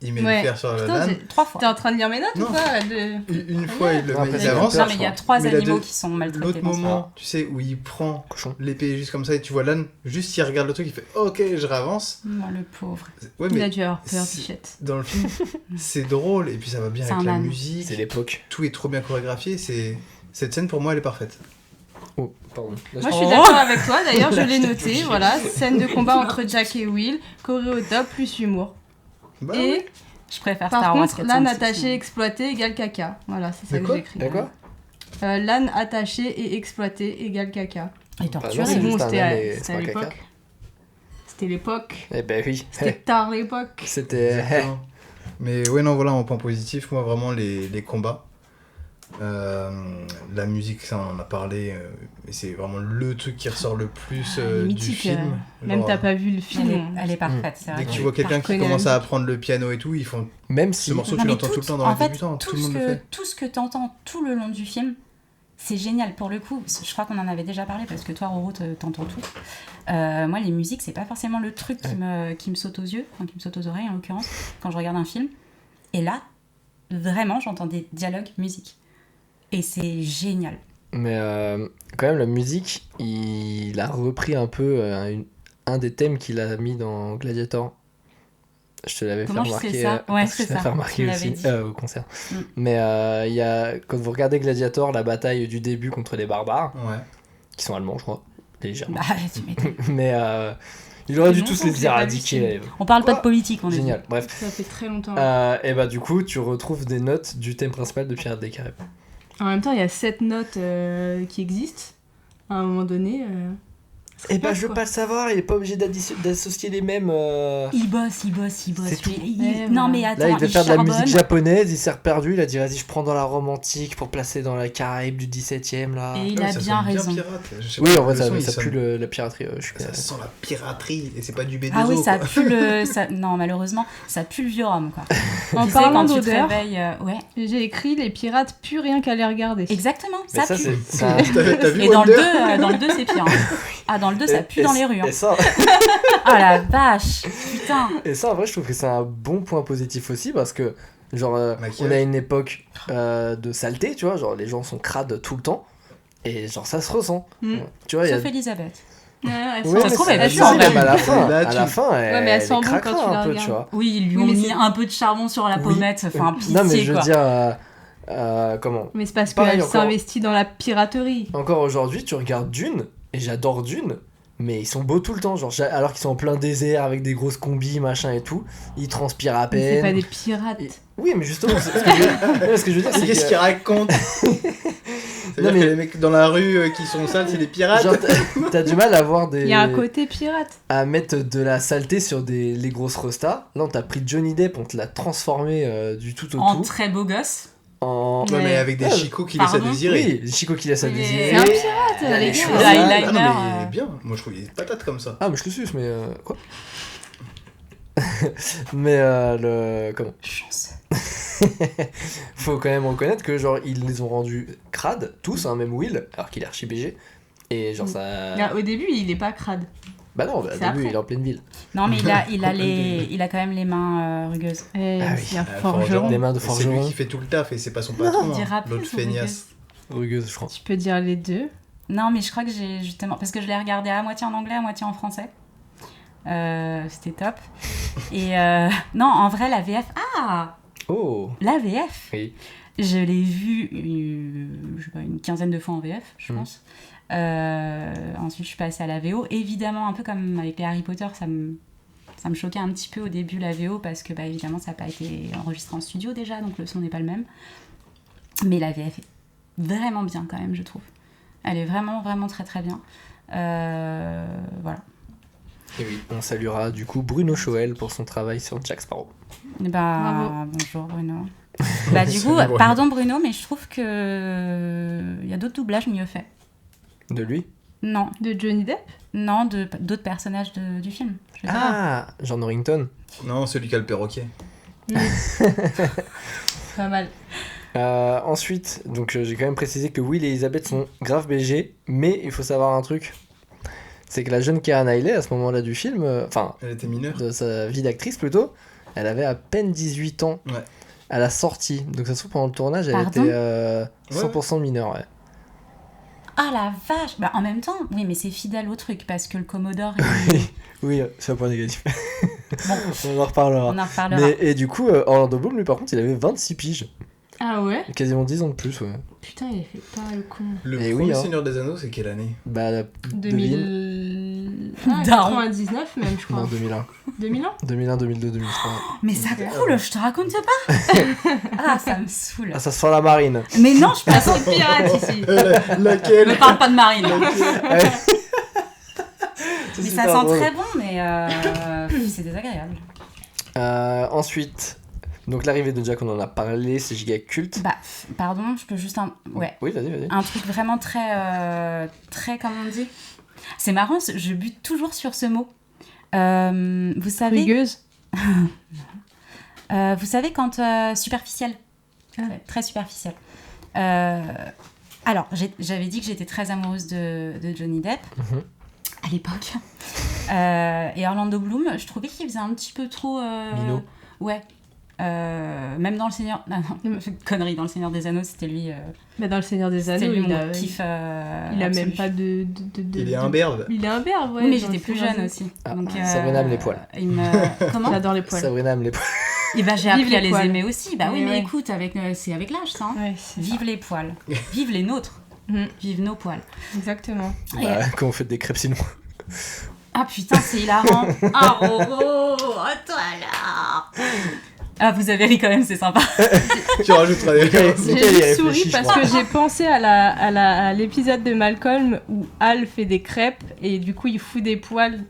il met le fer sur l'âne. 3 fois. T'es en train de lire mes notes ou quoi Une fois, il avance. Non, mais il y a 3 animaux qui sont maltraités. L'autre moment, tu sais, où il prend l'épée juste comme ça et tu vois l'âne, juste il regarde le truc, il fait OK, je réavance. Oh, le pauvre. Ouais, il a dû avoir peur, Pichette. Dans le film, c'est drôle et puis ça va bien avec la musique. C'est l'époque. Tout est trop bien chorégraphié. Cette scène, pour moi, elle est parfaite. Oh, pardon. Moi, je suis d'accord avec toi. D'ailleurs, je l'ai noté. Voilà, scène de combat entre Jack et Will, choré au top plus humour. Bah, et je préfère par Star Wars contre, l'âne attaché exploité égale caca. Voilà, c'est ça que j'écris. D'accord. L'âne attaché et exploité égale caca. Et torturé. C'est bon, c'était à l'époque. C'était l'époque. Eh ben oui. C'était tard l'époque. C'était. Exactement. Mais ouais, non, voilà, en point positif, moi, vraiment, les combats. La musique, ça, on en a parlé. Mais c'est vraiment le truc qui ressort le plus du Mythique. film. Même Genre, t'as pas vu le film. Elle est parfaite, c'est vrai. dès que tu qu'elle vois est quelqu'un qui reconnais la commence à musique. apprendre le piano et tout, ils font Même ce si. morceau, Non, tu mais l'entends tout le temps dans en les fait, débutants, tout le monde le fait. tout ce que t'entends tout le long du film, c'est génial. Pour le coup, je crois qu'on en avait déjà parlé parce que toi, Roro, t'entends tout. Moi, les musiques, c'est pas forcément le truc qui me saute aux yeux, enfin qui me saute aux oreilles en l'occurrence, quand je regarde un film. Et là, vraiment, j'entends des dialogues musique. Et c'est génial. Mais quand même, la musique, il a repris un peu un des thèmes qu'il a mis dans Gladiator. Je te l'avais fait Comment je remarquer. sais ça Ouais, parce que c'est je te l'ai ça. fait Tu remarquer l'avais aussi dit. au concert. Mais il y a, quand vous regardez Gladiator, la bataille du début contre les barbares, Ouais. qui sont allemands, je crois, légèrement. Bah, tu m'étonnes. Mais il aurait dû longtemps tous que les j'ai pas vu ce éradiquer. On parle pas Quoi de politique, on est dit. Génial, bref. Ça fait très longtemps. Et bah du coup, tu retrouves des notes du thème principal de Pirates des Caraïbes. En même temps, il y a 7 notes qui existent. À un moment donné. Et bah je veux pas le savoir, il est pas obligé d'associer les mêmes. Il bosse. C'est tout. Non, mais attends, Là, il devait faire de la charbonne. musique japonaise, il s'est perdu, il a dit vas-y, je prends dans la Rome antique pour placer dans la Caraïbe du 17ème là. Et il Ouais, a ça bien sonne raison. pirate. Je sais Oui, pas, en vrai, le son, il ça sonne- pue la piraterie. Je suis Ça sent la piraterie et c'est pas du B2O. Ah oui, ça quoi. pue le. Non, malheureusement, ça pue le vieux rhum, quoi. En Tu sais, parlant quand tu te d'odeur, réveilles. Ouais, j'ai écrit les pirates puent rien qu'à les regarder. exactement, Mais ça ça, pue. c'est. ça- T'as vu Et dans le, Wonder 2, dans le 2, c'est pire. Hein. Ah, dans le 2, ça pue dans les rues. Hein. Et ça, Ah la vache, putain. et ça, en vrai, je trouve que c'est un bon point positif aussi parce que, genre, Maquillage. on a une époque de saleté, tu vois, genre les gens sont crades tout le temps et genre ça se ressent. Mm. Tu vois, il y a. Sauf Elisabeth. Ouais, elle Ouais, sent- se trouve, mais elle ça, pue, si, en vrai. même à la fin, Là, à la tu- fin, Ouais, mais elle sent bon quand craquera tu la un peu, regardes. tu vois. Oui, ils lui Oui, ont mais mis c'est- un peu de charbon sur la Oui. pommette. Enfin, pitié, Non, mais je veux quoi. dire, comment Mais c'est parce Pareil, qu'elle encore. s'investit dans la piraterie. Encore aujourd'hui, tu regardes Dune, et j'adore Dune, mais ils sont beaux tout le temps, genre, alors qu'ils sont en plein désert avec des grosses combis, machin et tout, ils transpirent à Mais c'est peine. pas des pirates. Et- Oui, mais justement, ce que je veux dire, c'est Qu'est-ce que... qu'il raconte C'est-à-dire Non, mais- que les mecs dans la rue qui sont sales, c'est des pirates. Genre, t'as du mal à voir des... Il y a un côté pirate. à mettre de la saleté sur les grosses restas. Là, on t'a pris Johnny Depp, on te l'a transformé du tout au En tout. très beau gosse. En... Ouais, mais avec des Ouais, chicots qui laissent à pardon. désirer. Oui, Chico qui laisse à Mais- désirer. C'est un pirate, Ah, les les gars. cheveux. Le Ah non, eyeliner, mais il est bien. Moi, je trouve qu'il est patate comme ça. Ah, mais je le suce, mais... Quoi Mais comment Chance. Faut quand même reconnaître que genre ils les ont rendus crades, tous, hein, même Will, alors qu'il est archi BG. Et genre ça... Là, au début, il est pas crade. Bah non, au C'est début après. il est en pleine ville. Non, mais il a quand même les mains rugueuses. Et Ah oui. c'est un forgeron. forgeron. Des mains de C'est lui forgeron, qui fait tout le taf et c'est pas son patron. on hein. dira plus, L'autre son feignasse. rugueuse je crois. Tu peux dire les deux. Non, mais je crois que j'ai justement. Parce que je l'ai regardé à moitié en anglais, à moitié en français. C'était top. Et non, en vrai, la VF. Ah Oh La VF oui. Je l'ai vue je sais pas, une quinzaine de fois en VF, je pense. Ensuite, je suis passée à la VO. Évidemment, un peu comme avec les Harry Potter, ça me choquait un petit peu au début la VO parce que, bah, évidemment, ça n'a pas été enregistré en studio déjà, donc le son n'est pas le même. Mais la VF est vraiment bien quand même, je trouve. Elle est vraiment, vraiment très, très bien. Voilà. Et oui, on saluera du coup Bruno Choel pour son travail sur Jack Sparrow. Et bah, Bravo. bonjour Bruno. Bah, du coup, Salut, Bruno. pardon Bruno, mais je trouve que il y a d'autres doublages mieux faits. De lui Non, De Johnny Depp. non, d'autres personnages du film. Je veux dire. Ah Jean Norrington. Non, celui qui a le perroquet. Pas mal. Ensuite, donc j'ai quand même précisé que Will et Elisabeth sont grave BG, mais il faut savoir un truc. C'est que la jeune Keira Knightley, à ce moment-là du film, enfin, Elle était mineure. de sa vie d'actrice plutôt, elle avait à peine 18 ans Ouais. à la sortie. Donc ça se trouve pendant le tournage, elle Pardon était 100% mineure. Ouais. Ah la vache. Bah, en même temps, oui, mais c'est fidèle au truc parce que le Commodore. il- Oui, c'est un point négatif. Bon, On en reparlera. on en reparlera. Mais, et du coup, Orlando Bloom, lui par contre, il avait 26 piges. Ah ouais. Quasiment 10 ans de plus, ouais. Putain, il a fait pas le con. Le Eh premier oui, hein. Seigneur des Anneaux, c'est quelle année Bah, 2000. Daron. 99 même, je crois. non, 2001. 2000 ans 2001, 2002, 2003. Mais ça coule, je te raconte pas. Ah, ça me saoule. Ah, ça se sent la marine. Mais non, je passe. C'est pirate ici. Ne Laquelle me parle pas de marine. là. Ouais. Mais C'est ça super sent drôle. très bon, mais mais c'est désagréable. Ensuite, donc l'arrivée de Jack, on en a parlé, c'est giga culte. Bah, pardon, je peux juste ouais. Oui, vas-y. Un truc vraiment très, comment on dit. C'est marrant, je bute toujours sur ce mot. Vous savez... Rugueuse. Vous savez quand... superficielle. Ouais, très superficielle. Alors, j'avais dit que j'étais très amoureuse de Johnny Depp à l'époque. Et Orlando Bloom, je trouvais qu'il faisait un petit peu trop... Minot. Ouais. Même dans Le Seigneur... Non, connerie, dans Le Seigneur des Anneaux, c'était lui... Mais dans Le Seigneur des Anneaux, c'était lui il mon kiff il a absolu. même pas de... Il est imberbe. Il est imberbe, ouais. Oui, mais dans j'étais Le plus Seigneur jeune des- aussi. Ah, Donc, Sabrina aime les poils. Comment J'adore les poils. Sabrina aime les poils. Et bah, j'ai Vive appris à les les poils. aimer aussi. Bah oui, Ouais, mais ouais. écoute, c'est avec l'âge, ça. Hein. Ouais, c'est Vive les poils. Vive les nôtres. Mhm. Vive nos poils. Exactement. Et- Bah, quand on fait des crêpes sinon. Ah putain, c'est hilarant. Ah, Roro, à toi là. Ah, vous avez ri quand même, c'est sympa. Tu rajouteras des Nickel, J'ai il juste réfléchit, souri je parce crois. que j'ai pensé à l'épisode de Malcolm où Hal fait des crêpes et du coup il fout des poils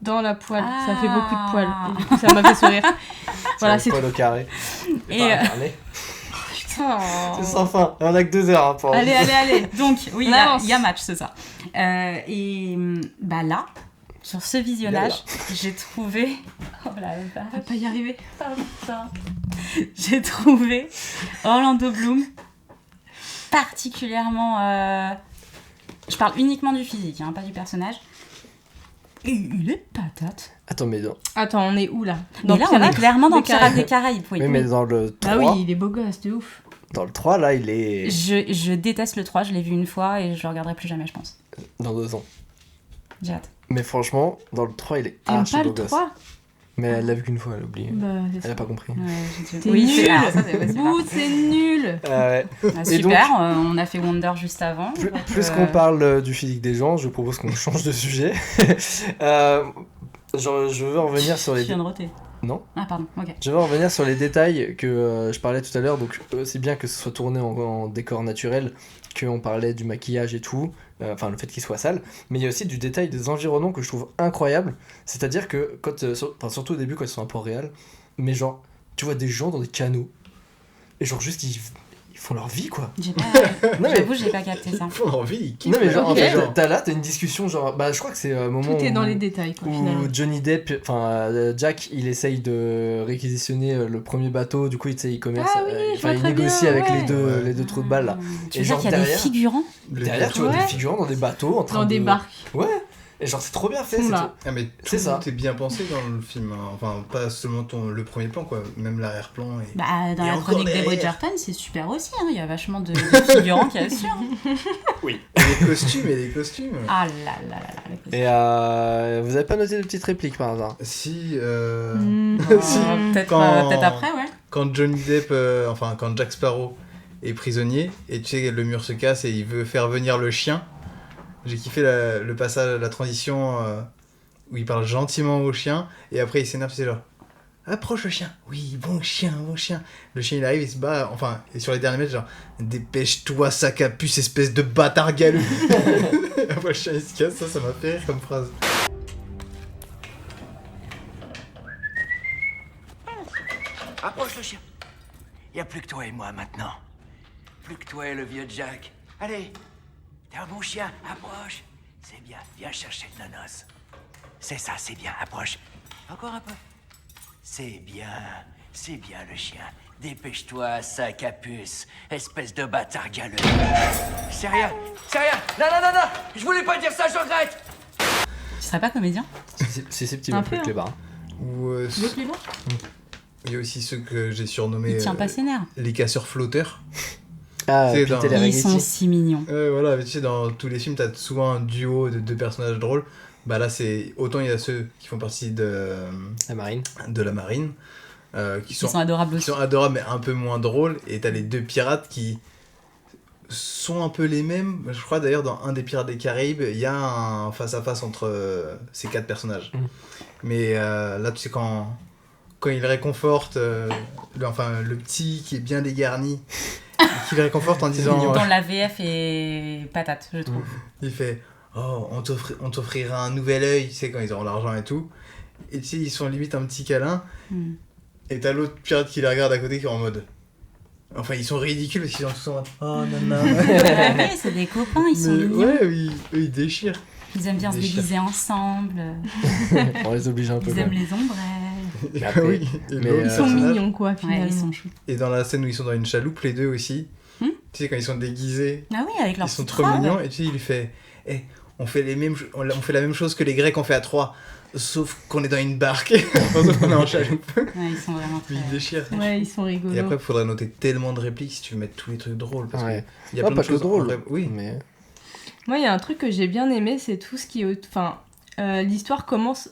dans la poêle. Ça fait beaucoup de poils. Et du coup ça m'a fait sourire. Voilà, c'est poil au carré. Et, Pas un carnet. Putain. C'est sans fin. On a que 2 heures hein, pour... Allez. Donc, oui, On avance. il y a match, c'est ça. Et bah là, sur ce visionnage, j'ai trouvé... Oh la vache. On va pas y arriver. Putain. J'ai trouvé Orlando Bloom particulièrement... Je parle uniquement du physique, hein, pas du personnage. Et il est patate. Attends, mais dans... Attends, on est où là? Mais là, on est Pirates clairement dans des Pirates des Caraïbes. Oui. Oui, mais dans le 3, Ah oui, il est beau gosse, de ouf. dans le 3, là, il est Je déteste le 3, je l'ai vu une fois et je le regarderai plus jamais, je pense. dans 2 ans. J'ai hâte. Mais franchement, dans le 3, il est T'aimes archi pas beau le gosse. 3? Mais elle l'a vu qu'une fois, elle a oublié. Bah, Elle a pas compris. Ouais, T'es oui, nul. alors, ça, c'est possible. Bouh, c'est nul. Ouais. Ah, Et super, on a fait Wonder juste avant. Plus qu'on parle du physique des gens, je propose qu'on change de sujet. Je veux revenir sur Je les... viens de roter. Non. Ah, pardon, ok. Je veux revenir sur les détails que je parlais tout à l'heure. Donc, c'est bien que ce soit tourné en décor naturel, qu'on parlait du maquillage et tout, enfin le fait qu'il soit sale. Mais il y a aussi du détail des environnements que je trouve incroyable. C'est-à-dire que, surtout au début, quand ils sont un peu réels, mais genre, tu vois des gens dans des canaux, et genre juste ils font leur vie quoi. J'avoue, j'ai pas capté ça. Ils font leur vie, ils kiffent Non mais genre, leur en vie, fait, genre. t'as une discussion genre, bah je crois que c'est un moment Tout est où, dans les détails, quoi, où finalement. Johnny Depp, enfin Jack, il essaye de réquisitionner le premier bateau, du coup il commerce, Ah oui, je vois il très négocie bien, avec ouais. les deux trous de balle là. Tu Et veux dire genre qu'il y a des derrière, figurants derrière tu vois Ouais. des figurants dans des bateaux en train Dans de... des barques. Ouais. Et genre c'est trop bien fait. Oula. Ah mais C'est ça. tout est bien pensé dans le film, hein. Enfin pas seulement le premier plan quoi, même l'arrière-plan et... Bah, dans Et la encore chronique des derrière. Bridgerton, c'est super aussi, hein. Il y a vachement de figurants qui assurent. Et les costumes et les costumes. Ah là là là là, les costumes. Et vous avez pas noté de petites répliques par hasard? Si, Si. Peut-être Quand- peut-être après, ouais. quand Johnny Depp, enfin quand Jack Sparrow est prisonnier et tu sais le mur se casse et il veut faire venir le chien, j'ai kiffé le passage, la transition où il parle gentiment au chien et après il s'énerve, c'est genre approche le chien, oui bon chien. Le chien il arrive, il se bat, enfin et sur les derniers mètres genre dépêche-toi sac à puce espèce de bâtard galeux. Après le chien il se casse, ça m'a fait rire comme phrase. Approche le chien. Y a plus que toi et moi maintenant. Plus que toi et le vieux Jack. Allez, t'es un bon chien, approche. C'est bien, viens chercher le nonos. C'est ça, c'est bien, approche. Encore un peu. C'est bien le chien. Dépêche-toi, sac à puce, espèce de bâtard galeux. C'est rien, non, je voulais pas dire ça, je regrette. Tu serais pas comédien? C'est ces petits Un mots peu, avec les barres. Ou Le plus beau? il y a aussi ceux que j'ai surnommés Il tient pas ses nerfs. les casseurs flotteurs. Ah, C'est Peter dans- et Ils sont Ragetti. si mignons. Voilà, mais tu sais, dans tous les films, t'as souvent un duo de deux personnages drôles. Bah là, c'est autant il y a ceux qui font partie de La marine. la marine, qui Ils sont adorables qui aussi. sont adorables, mais un peu moins drôles. Et t'as les deux pirates qui sont un peu les mêmes. Je crois d'ailleurs, dans un des Pirates des Caraïbes, il y a un face-à-face entre ces quatre personnages. Mais là, tu sais, quand il réconforte le petit qui est bien dégarni, qui le réconforte en disant... Dans la VF et patate, je trouve. Il fait oh, on t'offrira un nouvel œil, tu sais, quand ils auront l'argent et tout. Et tu sais, ils sont limite un petit câlin. Et t'as l'autre pirate qui les regarde à côté qui est en mode. Enfin, ils sont ridicules parce qu'ils sont tous en mode. Oh, nana. Oui, c'est des copains, ils sont mignons. Ouais, ils déchirent. Ils aiment bien se déguiser ensemble. On les oblige un peu. Ils quand aiment même. les ombrelles. Mais après- Oui, et mais, l'autre Ils sont personnage- mignons, quoi, finalement. Ouais, ils sont choux. Et dans la scène où ils sont dans une chaloupe, les deux aussi. Tu sais, quand ils sont déguisés, Ah oui, avec leur ils sont petite trop robe. mignons. Et tu sais, il lui fait on fait la même chose que les Grecs ont fait à Troie. Sauf qu'on est dans une barque. Sauf qu'on est en chaloupe. Ouais, ils sont vraiment Puis très... ils déchirent. Ouais, ils sont rigolos. Et après, il faudrait noter tellement de répliques si tu veux mettre tous les trucs drôles. Parce Ouais. qu'il y a Non, plein pas de que choses drôle. Oui. Mais... Moi, il y a un truc que j'ai bien aimé, c'est tout ce qui est... Enfin, l'histoire commence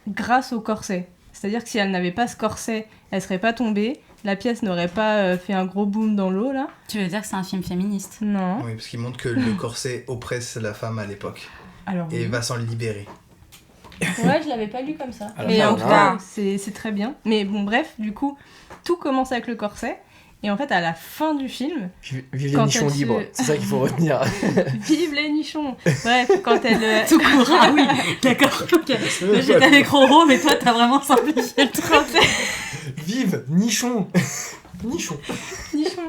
grâce au corset. C'est-à-dire que si elle n'avait pas ce corset, elle serait pas tombée. La pièce n'aurait pas fait un gros boom dans l'eau, là. Tu veux dire que c'est un film féministe? Non. Oui, parce qu'il montre que le corset oppresse la femme à l'époque. Alors, Et va s'en libérer. ouais, je l'avais pas lu comme ça. Alors, Mais ça en tout va. cas, c'est très bien. Mais bon, bref, du coup, tout commence avec le corset. Et en fait, à la fin du film, Vive les Quand nichons elle se- libres, c'est ça qu'il faut retenir. vive les nichons. Bref, quand elle... Tout court, ah oui, d'accord, ok. Moi, j'étais avec Roro, mais toi, t'as vraiment simplifié le truc. Vive nichon. Nichon. Nichon.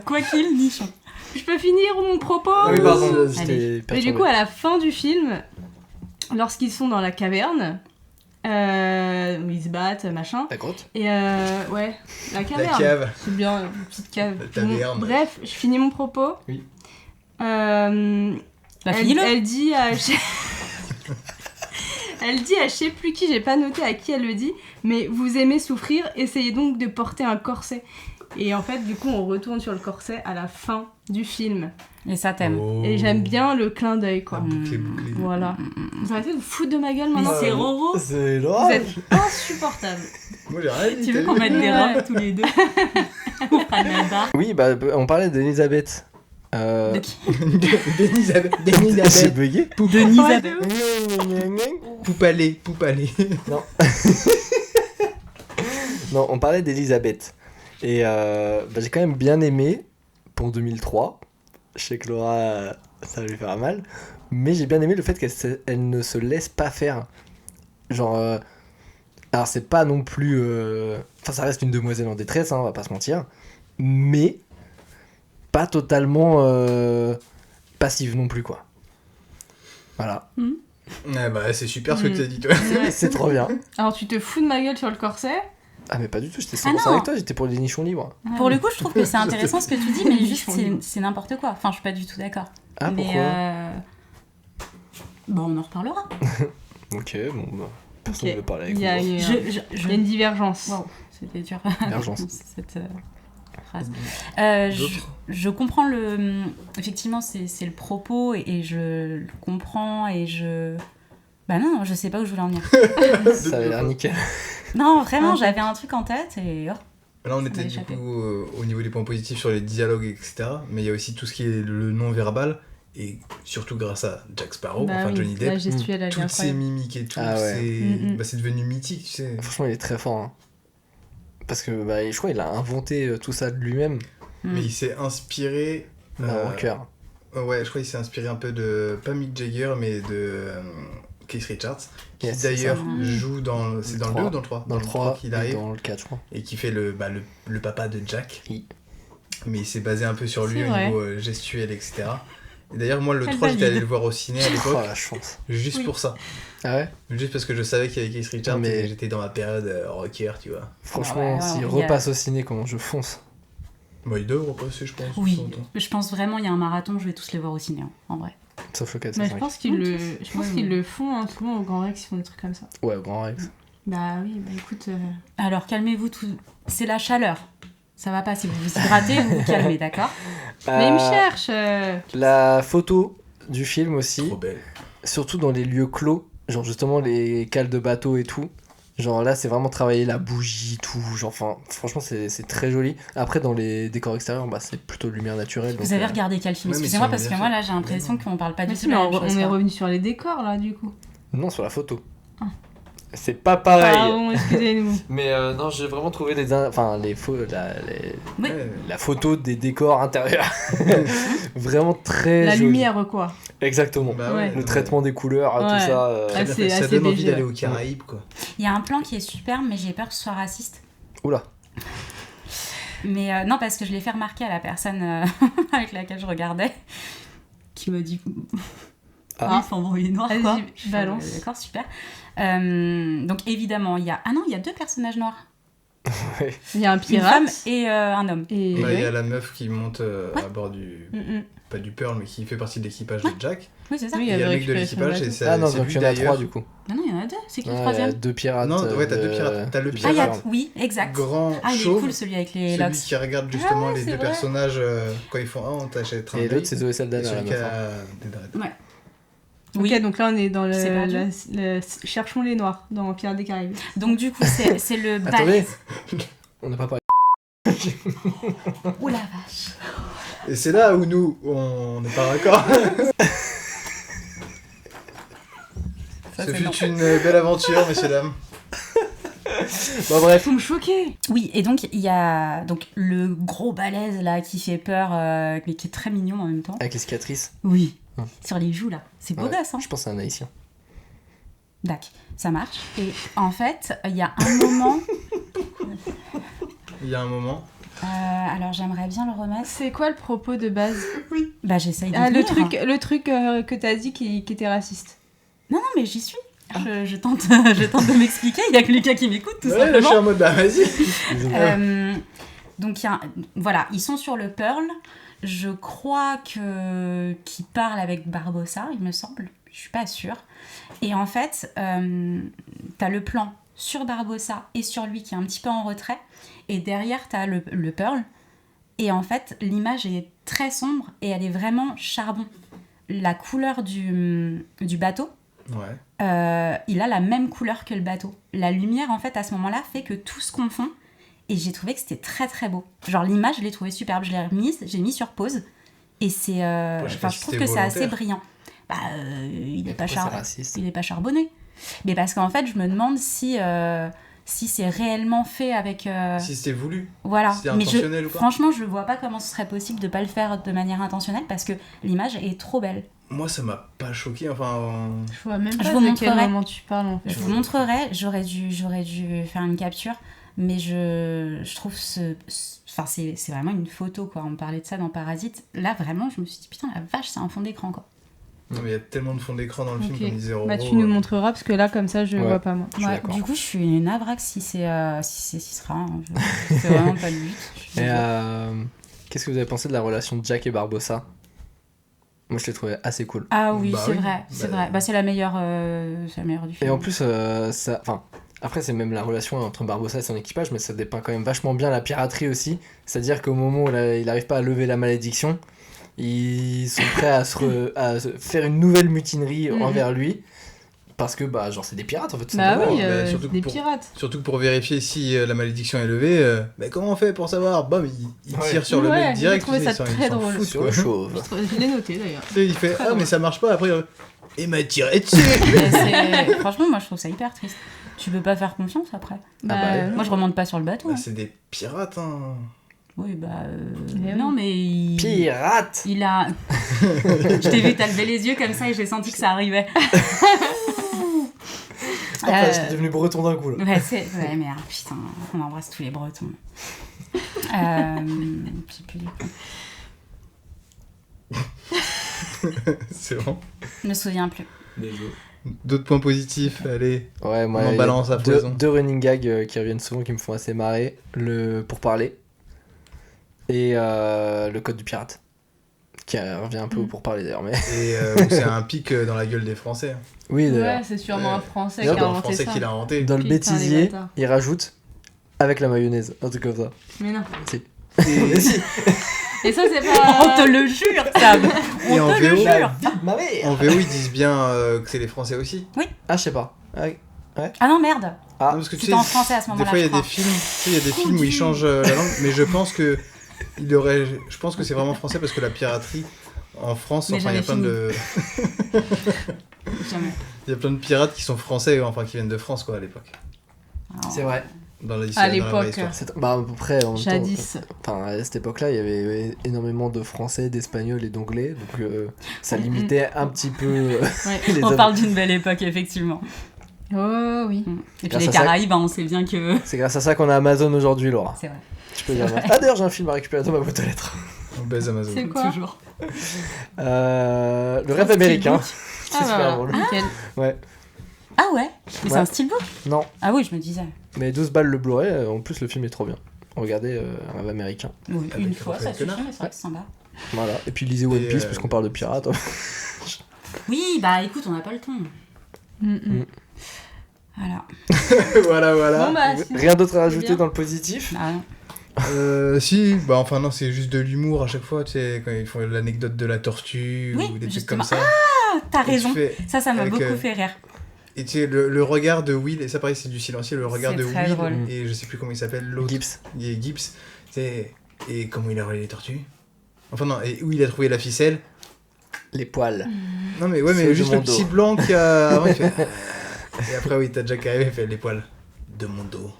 Quoi qu'il, nichon. Je peux finir mon propos Ah oui, pardon, Allez. j'étais Mais du coup, à la fin du film, lorsqu'ils sont dans la caverne, où ils se battent, machin. La grotte. Et ouais, la caverne. La cave. C'est bien, une petite cave. La taverne. Bon, bref, je finis mon propos. Oui. Bah, finis-le. Elle dit à... Elle dit à je sais plus qui, j'ai pas noté à qui elle le dit, mais vous aimez souffrir, essayez donc de porter un corset. Et en fait, du coup, on retourne sur le corset à la fin du film. Et ça t'aime. Oh. Et j'aime bien le clin d'œil, quoi. Bouclé. Voilà. Vous arrêtez de vous foutre de ma gueule Mais maintenant. c'est Roro. C'est Vous drôle. êtes insupportable. Moi, j'ai rien dit. Tu veux t'as qu'on vu mette des Ouais. robes tous les deux? On fera de la barre. Oui, bah on parlait d'Elisabeth. De qui? D'Elisabeth. J'ai D'Elisabeth. bugué. Denisabeth. Poupalé. Non. Non, on parlait d'Elisabeth. Et bah, j'ai quand même bien aimé pour 2003. Je sais que Laura, ça va lui faire mal. Mais j'ai bien aimé le fait qu'elle ne se laisse pas faire. Genre. Alors, c'est pas non plus. Enfin, ça reste une demoiselle en détresse, hein, on va pas se mentir. Mais. Pas totalement. Passive non plus, quoi. Voilà. Ah bah, c'est super ce que tu as dit, toi. C'est trop bien. Alors, tu te fous de ma gueule sur le corset. Ah, mais pas du tout, j'étais Ah 100% non. avec toi, j'étais pour les nichons libres. Pour le coup, je trouve que c'est intéressant ce que tu dis, mais juste c'est n'importe quoi. Enfin, je suis pas du tout d'accord. Ah, mais pourquoi bon, on en reparlera. Ok, bon, bah, personne Ok. ne veut parler avec Il y a, moi. il y a- Je il y a une divergence. Waouh, c'était dur. Divergence. Cette phrase. D'autres Je comprends le. Effectivement, c'est le propos et je le comprends et je. Bah non, je sais pas où je voulais en venir. Ça avait l'air nickel. Non, vraiment, j'avais un truc en tête et. Oh. Là, on Ça était m'a du échappé. coup au niveau des points positifs sur les dialogues, etc. Mais il y a aussi tout ce qui est le non-verbal. Et surtout grâce à Jack Sparrow, Bah enfin oui, Johnny la Depp. gestuelle, elle est Toutes ces incroyable. mimiques et tout, Ah ouais. c'est devenu mythique, tu sais. Franchement, il est très fort. Hein. Parce que je crois qu'il a inventé tout ça de lui-même. Mais il s'est inspiré. Au cœur. Ouais, je crois qu'il s'est inspiré un peu de. Pas Mick Jagger, mais de. Keith Richards. Qui Yes, c'est d'ailleurs ça. joue dans. C'est dans le 2 ou dans le 3 Dans le 3 qu'il et arrive. dans le 4, je crois. Et qui fait le papa de Jack. Oui. Mais il s'est basé un peu sur lui C'est au vrai. niveau gestuel, etc. Et d'ailleurs, moi, le Elle 3, j'étais valide. allé le voir au ciné à Oh l'époque, la chance. juste Oui. pour ça. Ah ouais. Juste parce que je savais qu'il y avait Keith Richards Mais- et j'étais dans ma période rocker, tu vois. Franchement, Ouais, s'il il y a- repasse au ciné, comment je fonce. Bah, il doit repasser, je pense. Oui, de temps en temps. je pense vraiment il y a un marathon, je vais tous les voir au ciné, hein, en vrai. Sauf le 4 Mais et je 5. pense qu'ils Ouais, le, le font hein, souvent au Grand Rex, ils font des trucs comme ça. Ouais, au Grand Rex. Bah oui, bah écoute. Alors calmez-vous tout. C'est la chaleur. Ça va pas, si vous vous hydratez, vous vous calmez, d'accord? Mais il me Euh, cherche La photo du film aussi, Trop belle. surtout dans les lieux clos, genre justement les cales de bateau et tout. Genre là, c'est vraiment travailler la bougie, tout. Genre, enfin, franchement, c'est très joli. Après, dans les décors extérieurs, bah, c'est plutôt lumière naturelle. Vous donc, avez regardé quel film? Ouais, mais Excusez-moi ils parce sont que bien moi faits. là j'ai l'impression qu'on parle pas Mais du si, tout de mais la même chose. on est quoi. revenu sur les décors là du coup. Non, sur la photo. C'est pas pareil. Pardon, excusez-nous. Mais non, j'ai vraiment trouvé la Ouais. photo des décors intérieurs vraiment très La jolie. lumière, quoi. Exactement. Bah Ouais. Le traitement des couleurs, tout Ouais. ça. Ah, c'est ça assez donne envie BG, d'aller ouais. aux Caraïbes, quoi. Il y a un plan qui est superbe, mais j'ai peur que ce soit raciste. Oula. Mais non, parce que je l'ai fait remarquer à la personne avec laquelle je regardais, qui m'a dit Ah. ils sont brouillés noirs, Vas-y, quoi. balance. D'accord, super. Donc évidemment, il y a 2 personnages noirs. Ouais. Il y a un Une pirate. femme et un homme. Et... Bah, il y a la meuf qui monte à bord du... Mm, mm. Pas du Pearl, mais qui fait partie de l'équipage de Jack. Oui, c'est ça. Oui, Il y a le avait mec de récupéré son l'équipage et bateau. c'est Ah non, c'est donc lui il y en a 3 d'ailleurs. du coup. Non, il y en a 2. C'est qui le Ouais, troisième 2 pirates. Non, ouais, t'as 2 pirates. T'as le Ah, il y a... pirate Oui, exact. grand Ah, il est chauve, cool celui avec les celui locks. qui regarde justement Ah ouais, les c'est deux vrai. personnages quand ils font on t'achète un Et mail, l'autre, c'est Zoé et Saldana. celui la qui meuf, hein. a des dreads. Ouais. Ok, Oui. donc là on est dans C'est perdu. Cherchons les noirs dans Pirates des Caraïbes. Donc du coup, c'est le Attendez, balai. on n'a pas parlé. Ouh la vache. Et c'est là où nous, on n'est pas d'accord. Ça, Ce c'est non. fut une belle aventure, messieurs, dames. Bon, bref. Faut me choquer. Oui, et donc il y a donc le gros balèze là qui fait peur, mais qui est très mignon en même temps. Avec les cicatrices. Oui. Ouais. Sur les joues là. C'est beau Ouais, gosse, hein. Je pense à un haïtien. D'accord, ça marche. Et en fait, il y a un moment. Il y a un moment. Alors j'aimerais bien le remettre. C'est quoi le propos de base? Bah j'essaye de. Ah, le venir. truc que t'as dit qui était raciste. Non, non, mais j'y suis. Je tente, je tente de m'expliquer. Il y a que Lucas qui m'écoute, tout Ouais, là, je simplement. suis en mode, bah vas-y. Donc, voilà, ils sont sur le Pearl. Je crois qu'ils parlent avec Barbossa, il me semble. Je suis pas sûre. Et en fait, t'as le plan sur Barbossa et sur lui qui est un petit peu en retrait. Et derrière, t'as le Pearl. Et en fait, l'image est très sombre et elle est vraiment charbon. La couleur du bateau, Ouais. il a la même couleur que le bateau. La lumière, en fait, à ce moment-là, fait que tout se confond. Et j'ai trouvé que c'était très très beau. Genre l'image, je l'ai trouvée superbe. Je l'ai remise, j'ai mis sur pause. Et c'est, sais pas enfin, si je trouve c'était que c'est assez volontaire. brillant. Bah, il Mais est pas pourquoi c'est raciste il est pas charbonné. Mais parce qu'en fait, je me demande si c'est réellement fait avec. Si c'était voulu. Voilà. C'était Mais intentionnel ou pas. franchement, je vois pas comment ce serait possible de pas le faire de manière intentionnelle parce que l'image est trop belle. Moi, ça m'a pas choqué. Enfin, Je vois même Je pas vous de quel montrerai. moment tu parles en fait. Je vous montrerai, j'aurais dû faire une capture, mais je trouve enfin c'est vraiment une photo quoi. On parlait de ça dans Parasite. Là vraiment, je me suis dit putain la vache, c'est un fond d'écran quoi. non, mais il y a tellement de fond d'écran dans le film Ok. qu'on disait Bah tu nous montreras parce que là comme ça je Ouais. vois pas moi. Je suis Ouais, d'accord. du coup, je suis navrante si c'est si ce sera. Hein. C'est vraiment pas le but. Je suis Et désolée. qu'est-ce que vous avez pensé de la relation de Jack et Barbossa? Moi, je l'ai trouvé assez cool. Ah oui, Bah c'est oui. vrai, c'est Bah, vrai. Bah c'est la meilleure du film. Et en plus, ça, enfin, après c'est même la relation entre Barbossa et son équipage, mais ça dépeint quand même vachement bien la piraterie aussi. C'est-à-dire qu'au moment où il n'arrive pas à lever la malédiction, ils sont prêts à se faire une nouvelle mutinerie Mhm. envers lui, parce que bah genre c'est des pirates en fait. tout Bah simplement. oui, Bah, surtout des pour- pirates. Surtout que pour vérifier si la malédiction est levée, bah comment on fait pour savoir? Bam, il Ouais. tire sur le Ouais, mec direct. j'ai trouvé tu ça sais, ils très s'en drôle. foutent, Sur quoi. le chauve. Je l'ai noté d'ailleurs. Tu sais, il fait Très ah drôle. mais ça marche pas après. Et m'a tiré dessus. Mais franchement, moi je trouve ça hyper triste. Tu peux pas faire confiance après. bah ouais. Moi je remonte pas sur le bateau. Bah, hein. c'est des pirates hein. Oui, bah. Eh non, oui. mais. Pirate. Il a. Je t'ai vu, t'as levé les yeux comme ça et j'ai senti que ça arrivait. Après, j'étais devenu breton d'un coup là. Ouais, merde, putain, on embrasse tous les Bretons. Je sais plus du coup. C'est bon. Je me souviens plus. D'autres points positifs, allez. Ouais, moi, On en il y a balance à foison. deux running gags qui reviennent souvent, qui me font assez marrer. Le pourparler et le code du pirate. Qui revient un peu au pourparler d'ailleurs. Mais... Et c'est un pic dans la gueule des Français. Oui, Ouais, d'ailleurs. c'est sûrement un Français D'ailleurs, qui a C'est un inventé Français ça. qui l'a inventé. Dans le Putain, les bêtisier, bâtards. il rajoute avec la mayonnaise, un truc comme ça. Mais non. Si. Et, Mais si. Et ça c'est pas. On te le jure, Sam. et en On te le VO, jure. Ma mère. en VO, ils disent bien que c'est les Français aussi. Ah, je sais pas. Ah, Ah non, merde. Ah. Non, parce que tu C'était sais, en français à ce des moment-là. fois il y a je crois. des films, tu sais, il y a des films où ils changent la langue, mais je pense que je pense que c'est vraiment français parce que la piraterie en France, Mais enfin il y a plein jamais de Jamais. Il y a plein de pirates qui sont français, enfin qui viennent de France quoi à l'époque. C'est vrai. Dans la À dans la vraie l'époque. histoire. Bah, à peu près. En même temps, Jadis. enfin, à cette époque-là, il y avait énormément de français, d'espagnols et d'anglais, donc ça limitait un petit peu Ouais. les On hommes. parle d'une belle époque, effectivement. Oh oui. Et puis Grâce les à ça- Caraïbes, hein, on sait bien que. C'est grâce à ça qu'on a Amazon aujourd'hui, Laura. C'est vrai. Je peux dire. Ah, d'ailleurs, j'ai un film à récupérer dans ma boîte aux lettres. On baise Amazon. C'est quoi? Toujours. Le rêve américain. C'est Ah, super bah, drôle. nickel. Ouais. Ah ouais. Mais c'est Ouais. un steelbook. Non, Ah oui, je me disais. mais 12 balles le Blu-ray, en plus le film est trop bien. Regardez un rêve américain. Oui, Avec une fois, ça Raphaël suffit, Quenard. mais c'est vrai que c'est sympa. Voilà. Et puis lisez One Et, Piece, puisqu'on parle de pirates. Oui, bah écoute, on n'a pas le temps. Voilà. voilà. Bon, bah, sinon, Rien d'autre à c'est rajouter bien. dans le positif. Ah, non. Si, bah enfin non, c'est juste de l'humour à chaque fois, tu sais, quand ils font l'anecdote de la tortue Oui, ou des trucs justement. comme ça. Ah, t'as Et tu raison. fais- Ça m'a avec, beaucoup fait rire. Et tu sais, le regard de Will, et ça pareil, c'est du silencieux, le regard C'est de très Will, drôle. et je sais plus comment il s'appelle, l'autre. Gibbs. Il est Gibbs, tu sais, et comment il a relié les tortues. Enfin non, et où il a trouvé la ficelle. Les poils. Non mais ouais, Ceux mais de juste mon le petit dos. blanc qui a... Avant, il fait... Et après, oui, t'as Jack arrivé, il fait les poils de mon dos.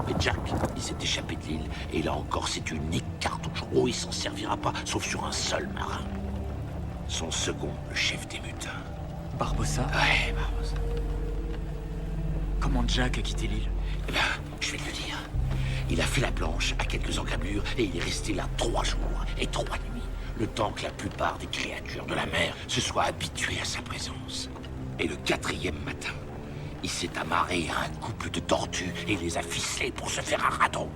Mais Jack, il s'est échappé de l'île, et là encore, c'est une unique cartouche. Oh, il s'en servira pas, sauf sur un seul marin. Son second, le chef des mutins. Barbossa, Ouais, Barbossa. comment Jack a quitté l'île? Eh ben, je vais te le dire. Il a fait la planche à quelques encablures, et il est resté là 3 jours et 3 nuits. Le temps que la plupart des créatures de la mer se soient habituées à sa présence. Et le 4e matin, il s'est amarré à un couple de tortues et les a ficelées pour se faire un radeau.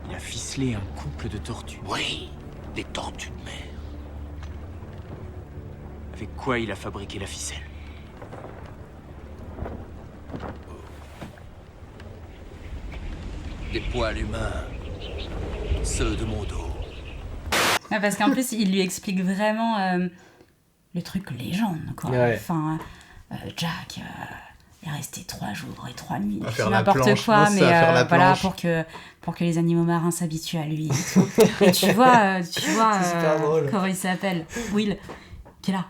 Il a ficelé un couple de tortues. Oui, des tortues de mer. Avec quoi il a fabriqué la ficelle? Des poils humains. Ceux de mon dos. Ouais, parce qu'en plus, il lui explique vraiment le truc légende, quoi. Ouais. Enfin, Jack est resté 3 jours et 3 nuits. À Il faire fait la n'importe planche. quoi, Moi, c'est mais à faire la voilà, planche. pour que les animaux marins s'habituent à lui. Et, tout. Et tu vois, C'est super drôle. comment il s'appelle, Will, qui est là.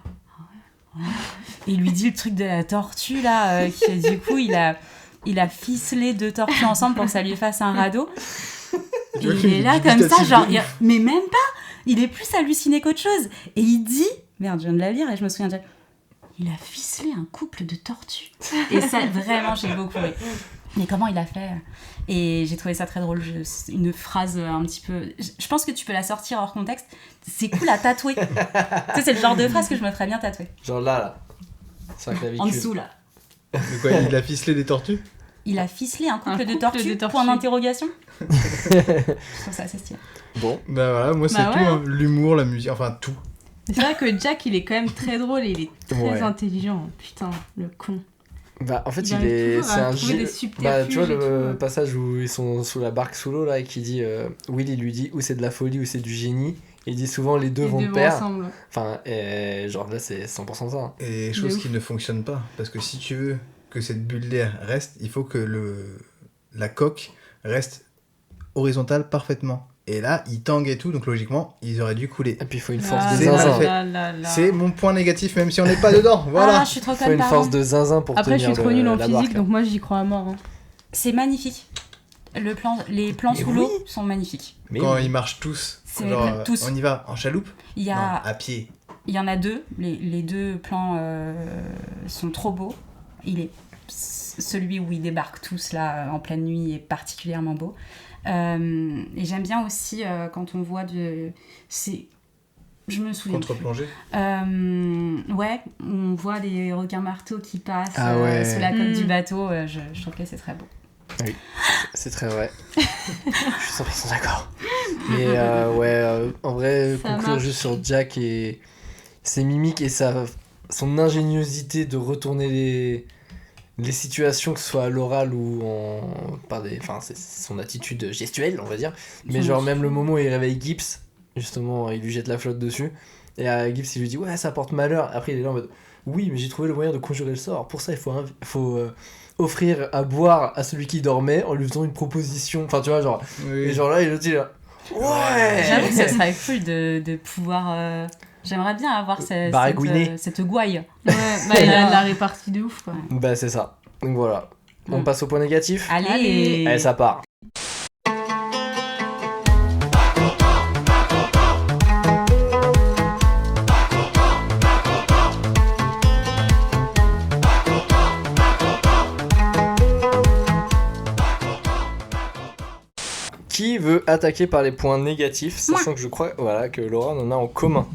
Ouais. Et il lui dit le truc de la tortue, là, qui du coup, il a ficelé 2 tortues ensemble pour que ça lui fasse un radeau. Et il est là comme ça, genre, mais même pas, il est plus halluciné qu'autre chose. Et il dit, merde, je viens de la lire et je me souviens déjà, il a ficelé un couple de tortues. Et ça, vraiment, j'ai beaucoup ri. Mais comment il a fait? Et j'ai trouvé ça très drôle, c'est une phrase un petit peu... Je pense que tu peux la sortir hors contexte, c'est cool à tatouer. Tu sais, c'est le genre de phrase que je me ferais bien tatouer. Genre là. Sur la clavicule. En dessous, là. De quoi, il a ficelé des tortues? Il a ficelé un couple, de, couple tortues, de tortues. point d'interrogation. Je trouve ça assez stylé. Bon. Bah voilà, moi c'est Bah tout, ouais. hein. L'humour, la musique, enfin tout. Mais c'est vrai que Jack, il est quand même très drôle et il est très Ouais. intelligent. Putain, le con. Bah, en fait, Il il arrive est. toujours à C'est un trouver des Bah, subterfuges tu vois et le tout. passage où ils sont sous la barque sous l'eau là et qui dit Will il lui dit ou c'est de la folie ou c'est du génie. Il dit souvent les deux Les vont deux de pair. ensemble. Enfin, genre là c'est 100% ça. hein. Et De chose ouf. qui ne fonctionne pas. Parce que si tu veux que cette bulle d'air reste, il faut que la coque reste horizontale parfaitement. Et là, ils tanguent et tout, donc logiquement, ils auraient dû couler. Et puis il faut une force Ah de là zinzin. là C'est mon point négatif, même si on n'est pas dedans. Voilà. Ah, je suis trop Il faut une contente. force de zinzin pour Après, je tenir suis trop nulle en la physique, barque. donc moi j'y crois à mort. Hein. C'est magnifique. Les plans Mais sous oui. l'eau sont magnifiques. Mais Quand oui. ils marchent tous, C'est genre, tous. on y va en chaloupe? Il y Non, a, à pied. il y en a 2. Les 2 plans sont trop beaux. Celui où ils débarquent tous là en pleine nuit est particulièrement beau. Et j'aime bien aussi quand on voit je me souviens. Contre-plongée. Ouais, on voit des requins marteaux qui passent Ah ouais. sous la coque Mm. du bateau. Je trouve que c'est très beau. C'est très vrai. Je suis 100% d'accord. Mais en vrai, Ça conclure marche. juste sur Jack et ses mimiques et son ingéniosité de retourner les situations, que ce soit à l'oral ou c'est son attitude gestuelle, on va dire. Mais Son genre, attitude. même le moment où il réveille Gibbs, justement, il lui jette la flotte dessus. Et à Gibbs, il lui dit ouais, ça porte malheur. Après, il est là en mode oui, mais j'ai trouvé le moyen de conjurer le sort. Pour ça, il faut offrir à boire à celui qui dormait en lui faisant une proposition. Enfin, tu vois, genre. Oui. Et genre là, il le dit là. Ouais. J'avoue que ça serait cool de pouvoir J'aimerais bien avoir Baragouiné. cette gouaille. Ouais, bah, il a la répartie de ouf, quoi. Bah c'est ça. Donc voilà. On passe au point négatif. Allez. Allez, ça part. Qui veut attaquer par les points négatifs, sachant que je crois que Laura en a en commun.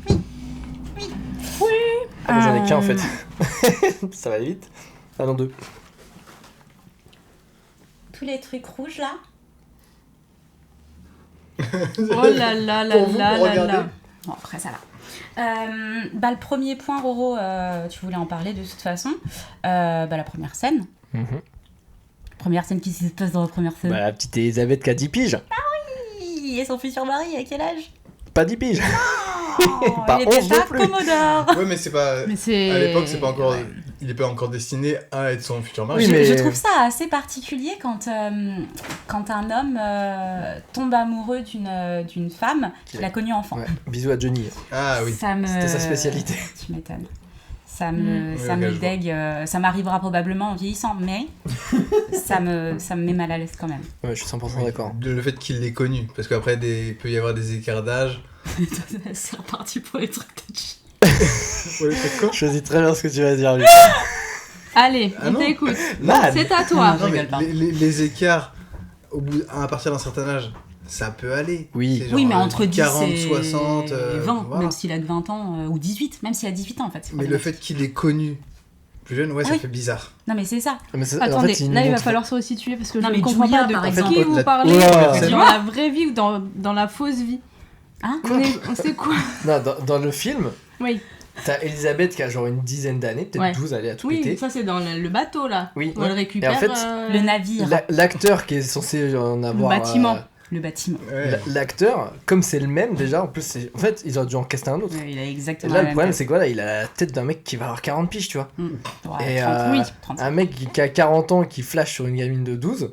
Oui. Ah, mais j'en ai qu'un en fait. Ça va aller vite. Ah non, 2. Tous les trucs rouges là. Oh là là là Pour vous, là pour là regarder. là. Bon, après ça va. Le premier point, Roro, tu voulais en parler de toute façon. La première scène. Première scène qui se passe dans la première scène. Bah, la petite Elisabeth qui a 10 piges. Et son futur mari, à quel âge? Pas 10 piges. Oh, Pas il était 11 non pas plus. Commodore. Ouais, mais c'est pas. Mais c'est... À l'époque, c'est pas encore. Il est pas encore destiné à être son futur mari. Oui, mais- Je trouve ça assez particulier quand un homme tombe amoureux d'une femme qu'il a connue enfant. Ouais. Bisous à Johnny. Ah oui. C'était sa spécialité. Tu m'étonnes. Ça me Oui, ok, je dégue. Ça m'arrivera probablement en vieillissant, mais ça me met mal à l'aise quand même. Ouais, je suis 100% d'accord. Le fait qu'il l'ait connu, parce qu'après, il peut y avoir des écarts d'âge. C'est reparti pour les trucs de chi. Je choisis très bien ce que tu vas dire, lui. Allez, Ah on non. t'écoute. Man. C'est à toi. Non, Non, mais rigole pas. les écarts, à partir d'un certain âge, ça peut aller. Oui. C'est genre, Oui, mais entre 10 40, et 60, 20, voilà. même s'il a que 20 ans, ou 18, même s'il a 18 ans en fait. c'est Mais le problématique. fait qu'il ait connu plus jeune, ouais, Ah ça oui. fait bizarre. Non, mais c'est ça. Mais c'est- Attendez, en fait, là il va montre- falloir se resituer parce que Non, je mais ne comprends Julia, pas de par qui exemple. vous La- parlez. Oula. Dans la vraie vie ou dans la fausse vie. Hein On sait quoi? Non, dans le film, Oui. t'as Elisabeth qui a genre une dizaine d'années, peut-être Ouais. 12, elle est à tout Oui, péter. ça c'est dans le bateau là. Oui. On le récupère. Et en fait, Le navire, L'acteur qui est censé en avoir. bâtiment. le bâtiment. Ouais. L'acteur, comme c'est le même déjà, en plus, en fait, ils auraient dû en caster un autre. Ouais, il a Et exactement là, la le même problème, tête. c'est quoi là? Il a la tête d'un mec qui va avoir 40 piges, tu vois. Ouais, Et 30, oui, 30. un mec qui a 40 ans qui flash sur une gamine de 12.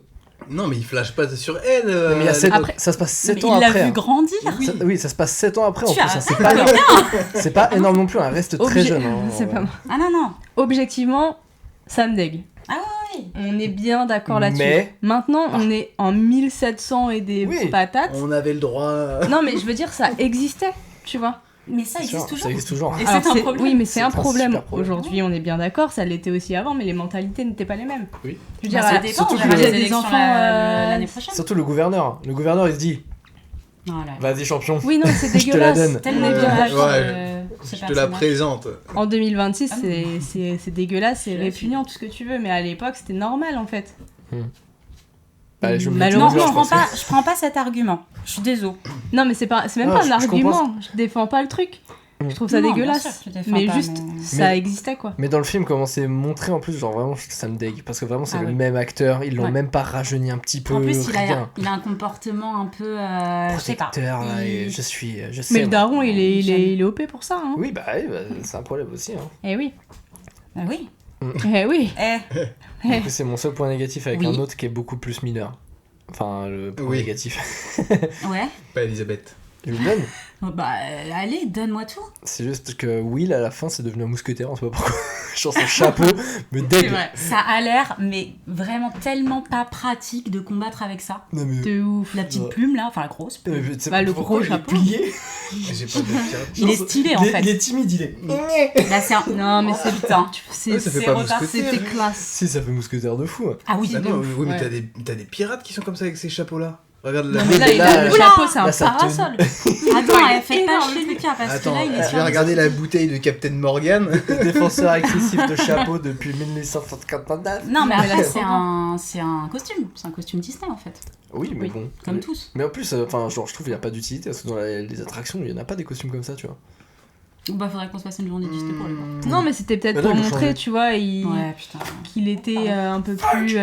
Non, mais il flash pas sur elle. Non, mais il y a Après- ça se passe 7 Mais ans il l'a après. vu hein. grandir. Oui, ça se passe 7 ans après en Tu plus. as- hein. C'est pas énorme. C'est pas énorme non plus, elle reste très jeune. hein. C'est pas moi. Ah non, non. Objectivement, ça me dégue. Ah oui. On est bien d'accord là-dessus. Mais- Maintenant, on est en 1700 et des Oui. patates. On avait le droit. Non, mais je veux dire, ça existait, tu vois. Mais ça C'est existe sûr, toujours. Ça existe toujours. Et Alors, c'est un problème. Oui, mais c'est un C'est un problème. super problème. Aujourd'hui, on est bien d'accord, ça l'était aussi avant, mais les mentalités n'étaient pas les mêmes. Oui. Je veux dire, Bah, ça à- dépend, surtout on que verra le- les des élections enfants, l'année prochaine. Surtout le gouverneur. Le gouverneur, il se dit Voilà. vas-y, champion. Oui, non, c'est Je te la dégueulasse. donne. Tellement On est bien dommage. d'accord. Ce Je te la personnage. présente. En 2026, Ah non. c'est dégueulasse, c'est Je suis répugnant, tout ce que tu veux, mais à l'époque, c'était normal en fait. Allez, je me mets Malheureusement, tout Non, le je monde, prends pas, je prends pas cet argument. Je suis désolée. Non, mais c'est même Ah, pas un je argument, je défends pas le truc. Je trouve ça Non, dégueulasse. bien sûr, je défends Mais pas, juste, mais- ça existait quoi. Mais dans le film, comment c'est montré en plus, genre vraiment, ça me dégue. Parce que vraiment, c'est Ah le oui. même acteur. Ils l'ont Ouais. même pas rajeuni un petit peu. En plus, rien. il a un comportement un peu. Je sais pas. Protecteur, là, et Il- je sais. Mais le moi. daron, il est J'aime. OP pour ça. Hein. Oui, bah, c'est un problème aussi. Hein. Eh oui. Ah oui. Eh oui. Eh. Du coup, c'est mon seul point négatif avec Oui. un autre qui est beaucoup plus mineur. Enfin, le point Oui. négatif. Ouais. Pas Elisabeth. Je le donne. Bah, allez, donne-moi tout. C'est juste que Will, à la fin, c'est devenu un mousquetaire, on sait pas pourquoi. Genre son chapeau me dégue. Ça a l'air, mais vraiment tellement pas pratique de combattre avec ça. Non, mais... De ouf. La petite Ouais. plume là, enfin la grosse plume. mais tu sais Bah, pas le pourquoi gros il est chapeau. plié. J'ai pas de pirate. Il est stylé en fait. Il est timide, il est. Là, c'est un. Non, mais c'est putain. C'est Ouais, ça fait c'est pas reparti. mousquetaire. C'était classe. Si, ça fait mousquetaire de fou. Ah oui, Ah de non, ouf. oui, mais Ouais. t'as des pirates qui sont comme ça avec ces chapeaux-là. Regarde Non, la. mais là, Là, le Oula chapeau, c'est un là, ça parasol. Attends, elle fait pas énorme. chier Lucas parce Attends, que là, il est je sur. vais regarder la bouteille de Captain Morgan. Défenseur excessif de chapeau depuis 1959. Non, mais Mais après, là, c'est un costume. C'est un costume Disney en fait. Oui, mais Oui. bon. Comme mais... tous. Mais en plus, enfin, genre, je trouve qu'il n'y a pas d'utilité parce que dans les attractions, il n'y en a pas des costumes comme ça, tu vois. Bah, faudrait qu'on se fasse une journée Disney pour le voir. Non, mais c'était peut-être Mais là, pour ils l'ont montrer, changé. tu vois, Ouais, putain. qu'il était un peu plus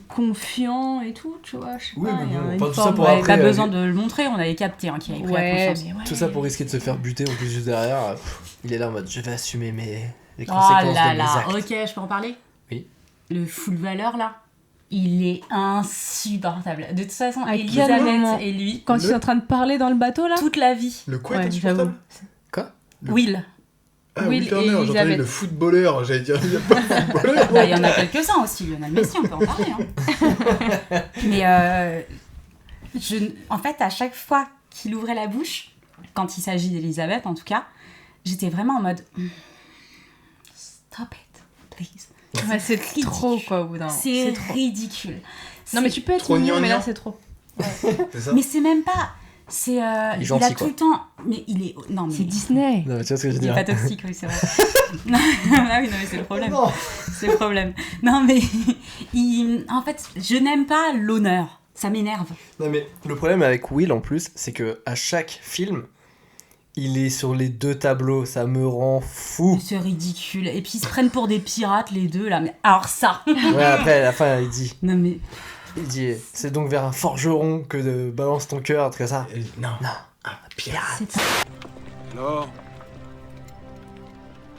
confiant et tout, tu vois. Je sais Oui, pas, mais il y a bon, une pas tout ça forme- pour On avait après, pas besoin de le montrer, on avait capté qu'il avait pris la Ouais, conscience. mais ouais. Tout ça pour risquer de se faire buter en plus juste derrière. Il est là en mode je vais assumer les Oh conséquences là de mes là, actes. ok, je peux en parler? Oui. Le full valeur là, il est insupportable. De toute façon, À quel moment Elisabeth et lui, Quand ils sont en train de parler dans le bateau, là toute la vie. Le quoi Ouais, est insupportable? j'avoue. Will. Ah, Will Will Turner, et j'entendais Elizabeth. le footballeur, j'allais dire, il n'y a pas de footballeur. Bah, il y en a quelques-uns aussi, Lionel Messi, on peut en parler. Hein. Mais en fait, à chaque fois qu'il ouvrait la bouche, quand il s'agit d'Elisabeth en tout cas, j'étais vraiment en mode stop it, please. Ouais, c'est ridicule. trop, quoi, au bout d'un moment. C'est trop. ridicule. Non, mais tu peux être trop mignon, mais là, gnangnan. c'est trop. C'est ça. Mais c'est même pas. C'est. Il est il gentil, a tout quoi. le temps. Mais il est. Non, mais. C'est Disney. Non, mais tu vois ce que je veux Il est dire. pas toxique, oui, c'est vrai. Ah oui, non, mais c'est le problème. Non. C'est le problème. Non, mais. En fait, je n'aime pas l'honneur. Ça m'énerve. Non, mais le problème avec Will en plus, c'est que à chaque film, il est sur les deux tableaux. Ça me rend fou. C'est ridicule. Et puis ils se prennent pour des pirates, les deux, là. Mais alors ça. Ouais, après, à la fin, il dit, Non, mais. c'est donc vers un forgeron que de balance ton cœur, tout ça. Non, Non. un pirate. Alors,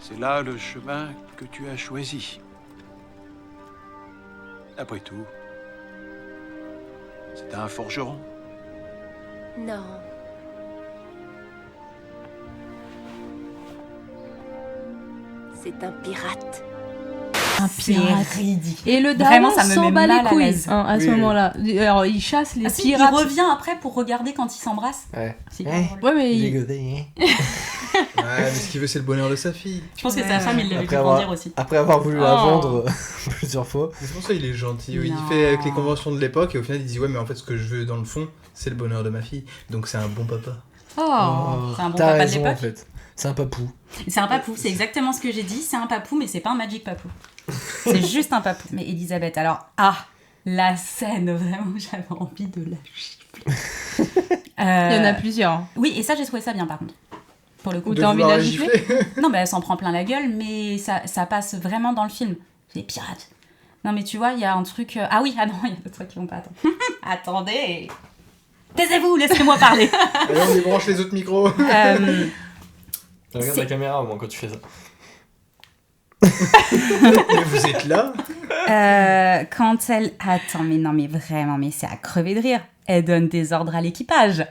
c'est là le chemin que tu as choisi. Après tout, c'est un forgeron. Non. C'est un pirate. Un C'est pirate. ridicule. Et le Vraiment, daron ça me s'en met bat mal les à couilles l'aise. hein, à ce Oui. moment-là. Alors, il chasse les Ah si, pirates. il revient après pour regarder quand ils s'embrassent. Ouais. C'est Eh. hyper drôle. Ouais, mais Il est il... godé, hein. Ouais, mais ce qu'il veut, c'est le bonheur de sa fille. Je pense que Ouais. sa femme, il l'avait Après fait grandir avoir, aussi. après avoir voulu la Oh. vendre plusieurs fois. C'est pour ça qu'il est gentil. Il Non. fait avec les conventions de l'époque et au final, il dit ouais, mais en fait, ce que je veux dans le fond, c'est le bonheur de ma fille. Donc c'est un bon papa. Oh. C'est un bon T'as papa de raison, en l'époque. fait. C'est un papou. C'est un papou, c'est exactement ce que j'ai dit. C'est un papou, mais c'est pas un magic papou. C'est juste un papou. Mais Elisabeth, alors, la scène, vraiment, j'avais envie de la gifler. Il y en a plusieurs. Hein. Oui, et ça, j'ai trouvé ça bien, par contre. Pour le coup. Ou De t'as envie de vouloir la la gifler Non, mais elle s'en prend plein la gueule, mais ça passe vraiment dans le film. Les pirates. Non, mais tu vois, il y a un truc... Ah oui, ah non, il y a d'autres trucs qui vont pas attendre. Attendez. Taisez-vous, laissez-moi parler. Allez, on débranche les autres micros. Regarde C'est- la caméra au moins quand tu fais ça. Et vous êtes là. Quand elle... Attends, mais non, mais vraiment, mais c'est à crever de rire. Elle donne des ordres à l'équipage.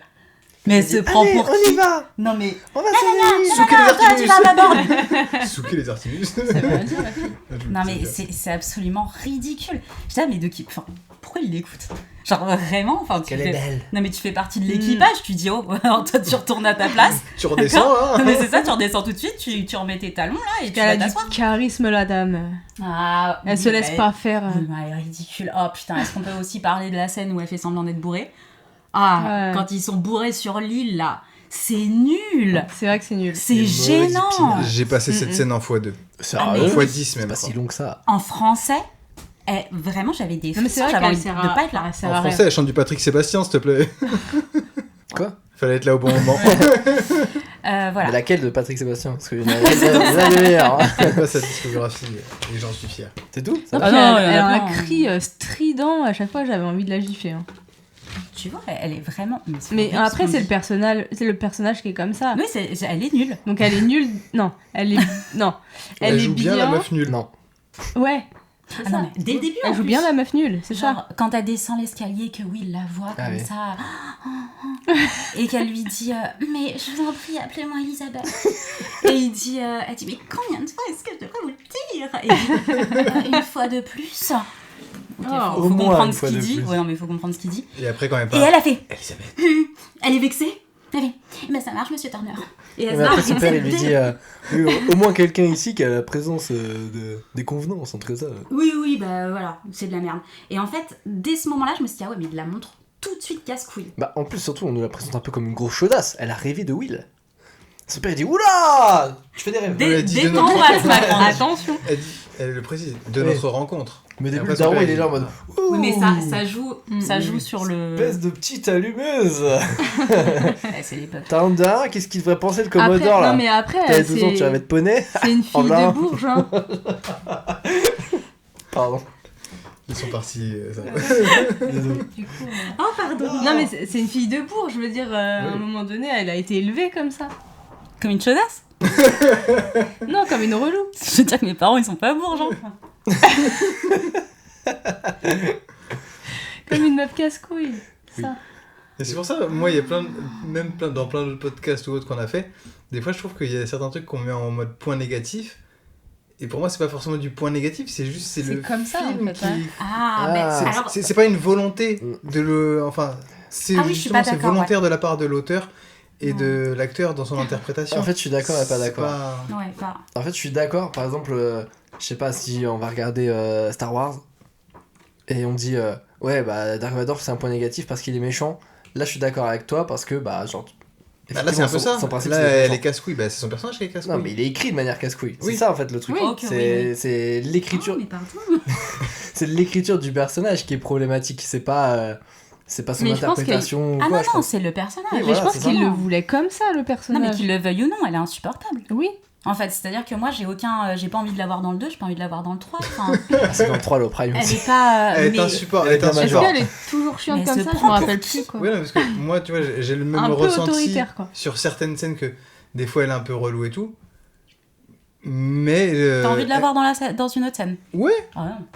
Mais elle se prend Allez, pour on y qui va. Non, mais... On va se Souquez les Toi, tu vas à ma bord. Souquez les Artimus. Ça veut rien dire, la fille. Non, mais c'est absolument ridicule. Je dis, ah, mais de qui... Enfin, pourquoi il écoute Genre, vraiment, enfin, tu Qu'elle fais... est belle. Non, mais tu fais partie de l'équipage, tu dis, oh, alors toi, tu retournes à ta place. Tu redescends, hein. Non, mais c'est ça, tu redescends tout de suite, tu remets tes talons, là, et tu Elle vas a du t'asseoir. charisme, la dame. Ah, Elle oui, se laisse bah, pas faire. oui, bah, elle est ridicule. Oh, putain, est-ce qu'on peut aussi parler de la scène où elle fait semblant d'être bourrée Ah, Ouais. quand ils sont bourrés sur l'île, là, c'est nul. C'est vrai que c'est nul. C'est Les mauvais gênant. épines. J'ai passé cette Mm-mm. scène en x2. Ah, mais- x10 C'est même. pas je si crois. long que ça. En français, vraiment, j'avais des Non, mais c'est frissons, vrai j'avais qu'elle envie sert de à... pas être là. elle sert En à rien. français, elle chante du Patrick Sébastien, s'il te plaît. Quoi Fallait être là au bon moment. Voilà. Mais laquelle de Patrick Sébastien Parce qu'il y en a la meilleure. C'est pas sa discographie et j'en suis fier. C'est tout ça Non, Ah puis non, elle, il y en a elle a un plein, hein. cri strident, à chaque fois j'avais envie de la gifler. Hein. Tu vois, elle est vraiment... Mais horrible, après ce c'est qu'on le personnage qui est comme ça. dit. Oui, elle est nulle. Donc elle est nulle. Non, elle est non, Elle est joue bien la meuf nulle. Non. Ouais. Ah non, mais dès le début, en Elle joue plus. bien la meuf nulle, c'est ça. Genre, quand elle descend l'escalier, que Will la voit Ah comme oui. ça, et qu'elle lui dit mais je vous en prie, appelez-moi Elisabeth. Et elle dit mais combien de fois est-ce que je devrais vous le dire? Et il dit une fois de plus. Ok, Oh, faut au moins comprendre une ce fois qu'il de dit. plus. Ouais, non, mais il faut comprendre ce qu'il dit. Et après, quand même Et pas. elle a fait Elisabeth. elle est vexée. Elle fait ben ça marche, monsieur Turner. Et elle Mais se après, barre. son père, il lui dit oui, au moins quelqu'un ici qui a la présence des convenances entre ça. Oui, bah voilà, c'est de la merde. Et en fait, dès ce moment-là, je me suis dit, ah ouais, mais il la montre tout de suite casse-couille. Bah, en plus, surtout, on nous la présente un peu comme une grosse chaudasse. Elle a rêvé de Will. Son père, il dit oula, tu fais des rêves. Elle a dit de Détends-toi, ma grande. Attention. Elle le précise, de Oui. notre rencontre. Mais au Et début, après, le son daron, père, il est là en mode Oui, mais ça joue sur le... espèce de petite allumeuse. Ouais, c'est l'époque. T'as un d'un, qu'est-ce qu'il devrait penser le Après, Commodore là non mais après T'as 12 ans, tu vas mettre poney. c'est une En fille blanc. de Bourges. Hein. Pardon. Ils sont partis. Désolé. Du coup, Oh, pardon. non mais c'est une fille de Bourges, je veux dire, à un moment donné, elle a été élevée comme ça. Comme une chaudasse. Non, comme une relou. Je veux dire que mes parents, ils sont pas bourges. Hein. Comme une meuf casse-couille. Oui. Ça. Et c'est pour ça, moi, il y a dans plein d'autres podcasts ou autres qu'on a fait, des fois, je trouve qu'il y a certains trucs qu'on met en mode point négatif. Et pour moi, c'est pas forcément du point négatif, c'est le comme ça, film en fait, ouais. c'est pas une volonté de le... Enfin, c'est justement c'est volontaire de la part de l'auteur et de l'acteur dans son interprétation. En fait, je suis d'accord et pas d'accord. Ouais, pas. En fait, je suis d'accord. Par exemple, je sais pas si on va regarder Star Wars et on dit ouais, bah Dark Vador c'est un point négatif parce qu'il est méchant. Là, je suis d'accord avec toi parce que bah genre. Là, c'est un peu ça. Son principe, là, c'est elle est casse-couille. Bah, c'est son personnage qui est casse-couille. Non, mais il est écrit de manière casse-couille. Oui. C'est ça en fait le truc. Oui, okay, c'est l'écriture. Oh, mais pardon. C'est l'écriture du personnage qui est problématique. C'est pas son mais je pense interprétation. Ah quoi, non, c'est le personnage. Oui, Mais voilà, je pense c'est qu'il ça. le voulait comme ça, le personnage. Non, mais qu'il le veuille ou non, elle est insupportable. Oui. En fait, c'est-à-dire que moi, j'ai pas envie de l'avoir dans le 2, j'ai pas envie de l'avoir dans le 3. Enfin, C'est dans le 3 le Prime. elle est pas. Elle est mais- insupportable. Est-ce qu'elle est toujours chiante Mais comme se ça? Je prend me pour rappelle qui plus, quoi. Oui, non, parce que moi, tu vois, j'ai le même Un peu ressenti autoritaire, quoi. sur certaines scènes que des fois elle est un peu relou et tout. Mais. T'as envie de l'avoir dans une autre scène? Ouais, Ah non.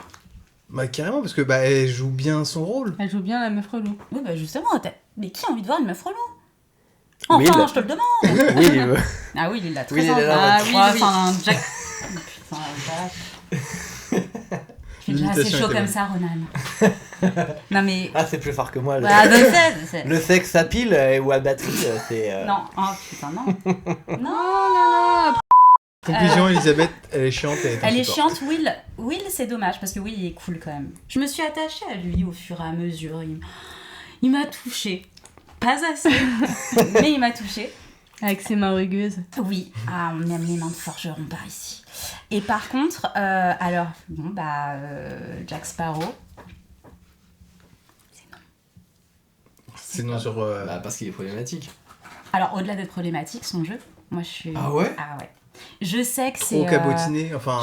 bah carrément, parce que bah, elle joue bien son rôle. Elle joue bien la meuf relou. Oui, bah justement, mais qui a envie de voir une meuf relou? Enfin, Will. je te le demande! Oui, il veut. Ah oui, il l'a très Oui, il est envie. là, Ah ouais. oui, enfin, Jack. Putain, voilà. Je suis déjà assez L'imitation chaud était comme bonne. ça, Ronan. Non mais. Ah, c'est plus fort que moi. Bah, je sais. Le sexe à pile ou à batterie, c'est. Non, oh putain, non. Non. Conclusion, Elisabeth, elle est chiante. Elle est chiante, Will, c'est dommage parce que Will, il est cool quand même. Je me suis attachée à lui au fur et à mesure. Il m'a touchée. Pas assez, mais il m'a touchée. Avec ses mains rugueuses. Oui, on aime les mains de forgeron par ici. Et par contre, alors, bon, bah, Jack Sparrow. C'est non sur. Bah, parce qu'il est problématique. Alors, au-delà d'être problématique, son jeu, moi je suis. Ah ouais? Ah ouais. Je sais que Trop c'est. cabotiné, enfin.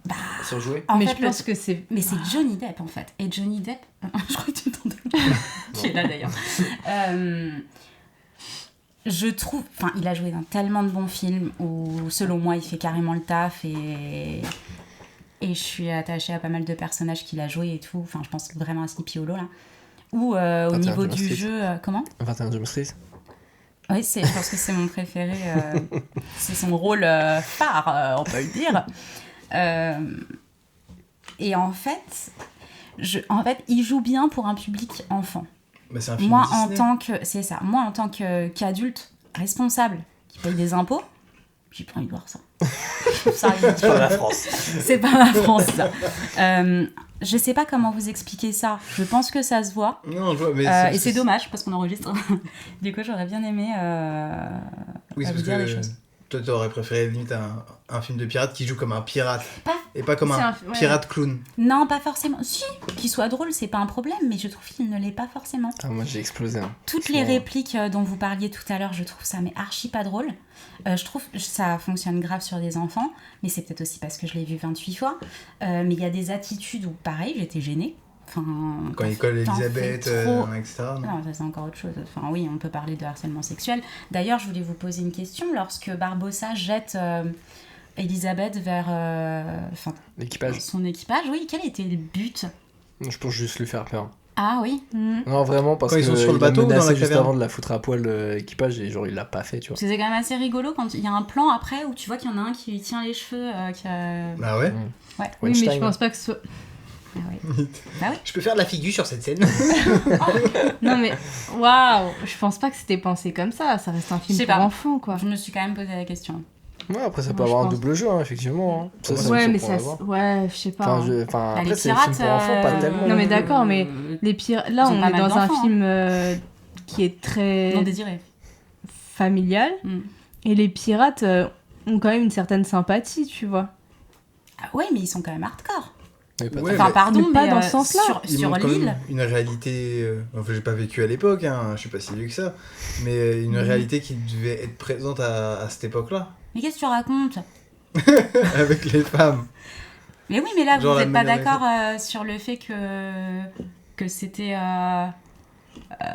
Bah, surjoué. en Mais fait, je pense que c'est. Mais c'est Johnny Depp en fait. Et Johnny Depp, je crois que tu t'entends. Qui est là d'ailleurs. Je trouve, enfin, il a joué dans tellement de bons films où, selon moi, il fait carrément le taf et je suis attachée à pas mal de personnages qu'il a joué et tout. Enfin, je pense vraiment à Sleepy Hollow là. Ou au niveau du jeu, comment 21 Jump Street. Oui, je pense que c'est mon préféré. C'est son rôle phare, on peut le dire. Et en fait, il joue bien pour un public enfant. Bah, c'est un film Moi, Disney. Moi, en tant qu'adulte responsable qui paye des impôts, j'ai pas envie de voir ça. Ça C'est pas la France. C'est pas ma France, ça. Je sais pas comment vous expliquer ça. Je pense que ça se voit. Non, je vois, mais Et c'est dommage parce qu'on enregistre. Du coup, j'aurais bien aimé oui, c'est vous parce dire que les choses. toi, t'aurais préféré limite un film de pirate qui joue comme un pirate. Et pas comme C'est un ouais. pirate clown. Non, pas forcément. Si, qu'il soit drôle, c'est pas un problème, mais je trouve qu'il ne l'est pas forcément. Ah, moi j'ai explosé. Hein. Toutes les répliques dont vous parliez tout à l'heure, je trouve ça mais archi pas drôle. Je trouve que ça fonctionne grave sur des enfants, mais c'est peut-être aussi parce que je l'ai vu 28 fois. Mais il y a des attitudes où, pareil, j'étais gênée. Enfin, Quand il colle t'en fais Elisabeth, trop. etc. Non. Non, ça c'est encore autre chose. Enfin, oui, on peut parler de harcèlement sexuel. D'ailleurs, je voulais vous poser une question. Lorsque Barbossa jette Elisabeth vers L'équipage. son équipage, oui, quel était le but? Je pense juste lui faire peur. Ah oui. Non, vraiment, parce Quand que ils sont sur le il a bateau ou dans menacé la juste caverne avant de la foutre à poil l'équipage et genre il l'a pas fait, tu vois. C'est quand même assez rigolo quand il y a un plan après où tu vois qu'il y en a un qui lui tient les cheveux. Ah ouais? Ouais. Oui, mais je pense pas que ce soit. Ah oui. Bah oui. Je peux faire de la figure sur cette scène. Non mais waouh, je pense pas que c'était pensé comme ça. Ça reste un Je film sais pour pas. enfants, quoi. Je me suis quand même posé la question. Ouais, après ça Moi, peut je avoir un pense. double jeu, hein, effectivement. Hein. Ça me Ouais, mais surprendrait ça, pas. ouais, je sais pas. Enfin, Bah, après les c'est un film pour enfants, pas pirates, tellement. Non mais d'accord, mais les pires. Là, Ils ont on pas est mal dans un d'enfants, film qui est très Non désiré. familial, et les pirates ont quand même une certaine sympathie, tu vois. Ah ouais, mais ils sont quand même hardcore. Ouais, Enfin, mais- pardon, mais pas mais dans ce sens-là. Ils sur montrent quand même l'île. une réalité. Enfin, j'ai pas vécu à l'époque, hein, je suis pas si vieux que ça, mais une réalité qui devait être présente à cette époque-là, Mais qu'est-ce que tu racontes? avec les femmes. Mais oui, mais là, Genre vous la n'êtes pas minorité. d'accord sur le fait que c'était.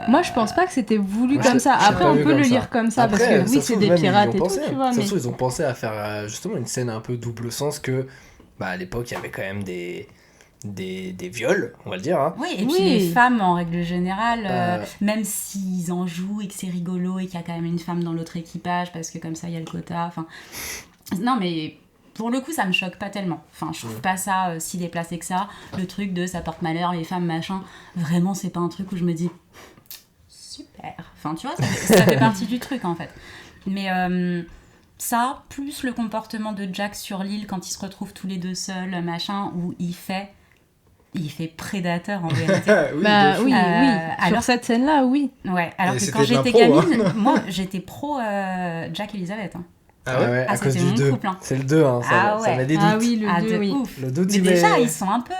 Moi, je pense pas que c'était voulu Moi, comme je ça. l'ai Après, pas on vu peut comme le ça. lire comme ça, parce Après, que oui, ça se c'est trouve, des même, ils y pirates ont et tout, pensé. tu vois. Ça Mais se trouve, ils ont pensé à faire justement une scène un peu double sens que, bah, à l'époque, il y avait quand même des des viols, on va le dire. Hein. Oui, et puis les femmes, en règle générale, même s'ils en jouent et que c'est rigolo et qu'il y a quand même une femme dans l'autre équipage, parce que comme ça, il y a le quota. Enfin, non, mais pour le coup, ça me choque pas tellement. Enfin, je trouve pas ça si déplacé que ça. Le truc de ça porte malheur, les femmes, machin. Vraiment, c'est pas un truc où je me dis super. Enfin, tu vois, ça fait partie du truc, en fait. Mais ça, plus le comportement de Jack sur l'île quand ils se retrouvent tous les deux seuls, machin, où il fait prédateur en vérité. oui. Alors, sur cette scène-là, oui. Ouais, alors Et que c'était quand de j'étais l'impro, gamine, hein. moi j'étais pro Jack Elizabeth. Hein. Ah ouais, à cause c'était du mon 2. couple, hein. C'est le 2, hein, ça met des doutes. Ah oui, le 2, de oui. ouf. Le doute, Mais il déjà, met- ils sont un peu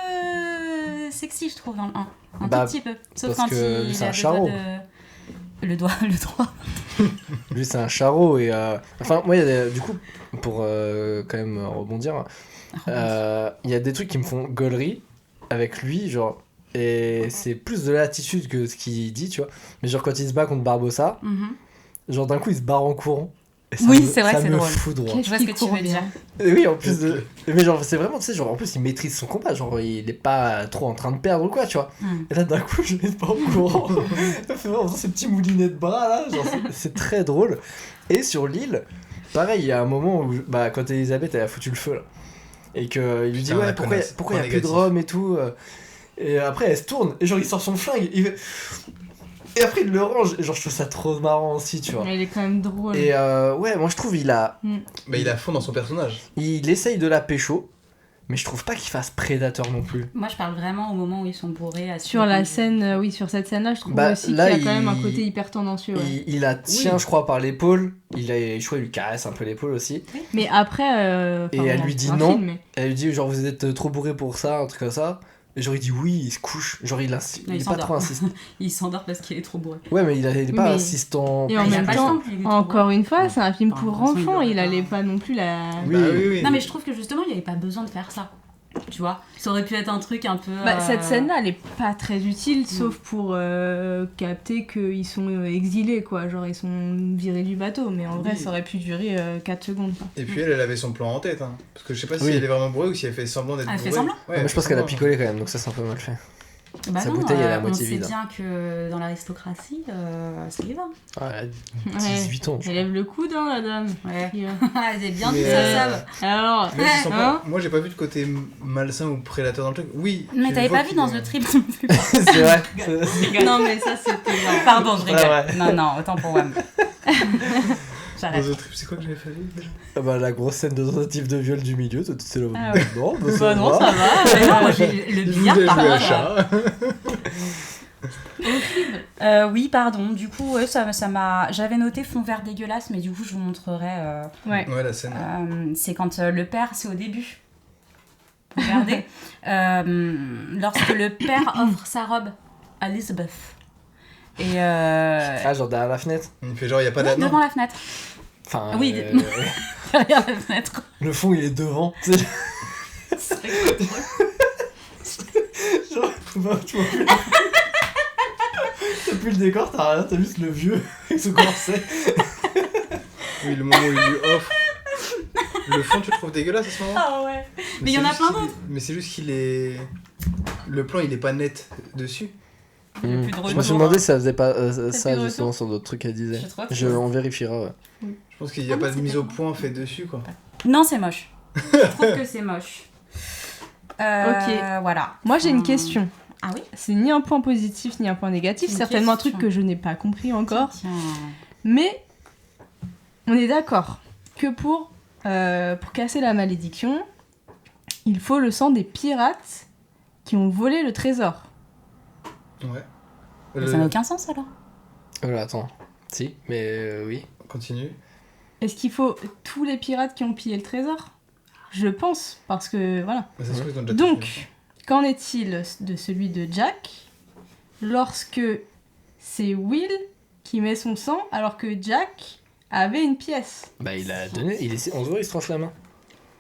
sexy, je trouve, dans le 1. Un Bah, tout petit peu. Sauf parce quand que il c'est a un le charreau. doigt de... Le droit. Lui, c'est un charreau. Et, enfin, moi, il y a du coup, pour quand même rebondir, il y a des trucs qui me font gaulerie avec lui, genre. Et c'est plus de l'attitude que ce qu'il dit, tu vois. Mais genre, quand il se bat contre Barbossa, genre d'un coup, il se barre en courant. Et ça Oui, me- c'est vrai que ça c'est me drôle. fout droit. Je vois ce que tu veux dire. Et oui, en plus de. Mais genre, c'est vraiment, tu sais, genre, en plus, il maîtrise son combat. Genre, il est pas trop en train de perdre ou quoi, tu vois. Et là, d'un coup, je l'ai pas en courant. Ça fait vraiment ces petits moulinets de bras, là. Genre, c'est très drôle. Et sur l'île, pareil, il y a un moment où, bah, quand Elisabeth, elle a foutu le feu, là. Et qu'il lui dit, Putain, ouais, la pourquoi connasse, il y a point plus de négatif. rhum et tout. Et après, elle se tourne. Et genre, il sort son flingue. Il fait. Et après, il le range. Et genre, je trouve ça trop marrant aussi, tu vois. Mais il est quand même drôle. Et ouais, moi je trouve il a. Bah, il a fond dans son personnage. Il essaye de la pécho, mais je trouve pas qu'il fasse prédateur non plus. Moi, je parle vraiment au moment où ils sont bourrés. Sur la scène, oui, sur cette scène-là, je trouve Bah, aussi qu'il y là, a quand même un il- côté hyper tendancieux. Ouais. Il la tient, je crois, par l'épaule. Je crois, il lui caresse un peu l'épaule aussi. Mais après. Et elle lui dit non. Elle lui dit, genre, vous êtes trop bourré pour ça, un truc comme ça. Et genre, il dit oui, il se couche. Genre, il est pas trop insistant. Il s'endort parce qu'il est trop bourré. Ouais, mais il est pas Mais- insistant. Et en Il a même pas le temps, temps, il est trop encore une fois, c'est un film pour Enfin, de toute façon, enfants. il Il aurait allait pas- pas non plus la. Oui. Bah oui. Non, mais je trouve que justement, il n'y avait pas besoin de faire ça. Tu vois, ça aurait pu être un truc un peu. Bah, cette scène-là, elle est pas très utile, sauf pour capter qu'ils sont exilés, quoi. Genre, ils sont virés du bateau. Mais en vrai, ça aurait pu durer 4 secondes. Quoi. Et puis elle avait son plan en tête. Hein. Parce que je sais pas si Oui. elle est vraiment bourrée ou si elle fait semblant d'être Elle bourrée. fait semblant Ouais, Ouais, mais je pense qu'elle a semblant. picolé quand même, donc ça c'est un peu mal fait. Bah Sa non, bouteille, elle est à on moitié sait vide. bien que dans l'aristocratie, ça y va. Ah, elle a 18 ans. Elle lève le coude, hein, la dame. Ouais. Qui, Elle est bien Mais, dit ça, ça. Alors, Mais ils sont pas- hein Moi j'ai pas vu de côté malsain ou prédateur dans le truc. Oui. Mais tu t'avais vois pas vu qu'il dans est- The Trip non plus. C'est vrai. Non, mais ça, c'était. Pardon, je rigole. Ouais. Non, autant pour moi. Dans J'arrête. The Trip, c'est quoi que j'avais fait déjà Ah bah, la grosse scène de tentative de viol du milieu, toi, c'est le. Ah ouais. Non, bah, Bah non, ça va. Mais non, moi j'ai le Vous billard avez par joué à contre. chat. Oui, pardon. Du coup, ouais, ça m'a. J'avais noté fond vert dégueulasse, mais du coup, je vous montrerai. Ouais. Ouais, la scène. C'est quand le père, c'est au début. Regardez. Lorsque le père offre sa robe à Elizabeth. Et. Ah, genre derrière la fenêtre. Il fait genre, il y a pas Oui, d'anneau. devant la fenêtre. Enfin. Oui, derrière la fenêtre. Le fond, il est devant. Tu sais, C'est vrai que c'est drôle. genre, tu vois plus. T'as plus le décor, t'as rien, t'as juste le vieux avec son corset. Oui, le moment où il lui offre. Le fond, tu le trouves dégueulasse à ce moment? Ah ouais. Mais il y c'est en a juste plein qu'il- d'autres. Mais c'est juste qu'il est. Le plan, il est pas net dessus. Il y a plus de Je me retour. suis demandé si ça faisait pas ça plus de justement retour sur d'autres trucs qu'elle disait. Je trouve que On vérifiera, ouais. Je pense qu'il y a Ah pas non, de mise c'est au pas- point fait dessus, quoi. Non, c'est moche. Je trouve que c'est moche. Ok. Voilà. Moi, j'ai une question. Ah oui. C'est ni un point positif ni un point négatif. Une Certainement un question. truc que je n'ai pas compris encore. Tiens. Mais on est d'accord que pour casser la malédiction, il faut le sang des pirates qui ont volé le trésor. Ouais. Mais ça n'a aucun sens alors. Voilà, attends. Si, mais oui. Continue. Est-ce qu'il faut tous les pirates qui ont pillé le trésor? Je pense, parce que voilà. Mais ça se trouve, ils ont déjà tout fait. Donc, qu'en est-il de celui de Jack lorsque c'est Will qui met son sang alors que Jack avait une pièce? Bah, il a donné. On se voit, il se tranche la main.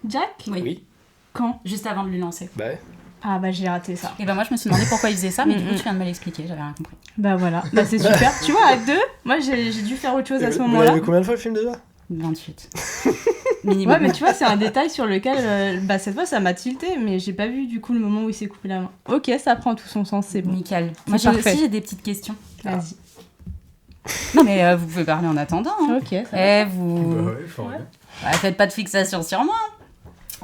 Jack? Oui. Quand? Juste avant de lui lancer. Bah, ouais. Ah bah j'ai raté ça. Et bah moi je me suis demandé pourquoi il faisait ça, mais du coup tu viens de me l'expliquer, j'avais rien compris. Bah voilà, bah c'est super. Tu vois, à deux, moi j'ai dû faire autre chose à ce Vous moment-là. l'avez vu combien de fois le film déjà? 28. minimum. Ouais, mais tu vois, c'est un détail sur lequel, cette fois, ça m'a tilté, mais j'ai pas vu du coup le moment où il s'est coupé la main. Ok, ça prend tout son sens, c'est bon. Nickel. C'est Moi, j'ai parfait. aussi des petites questions. Vas-y. Non, mais vous pouvez parler en attendant. Hein. Ok, ça va. Vous... Bah ouais, faut rien. Faites pas de fixation sur moi.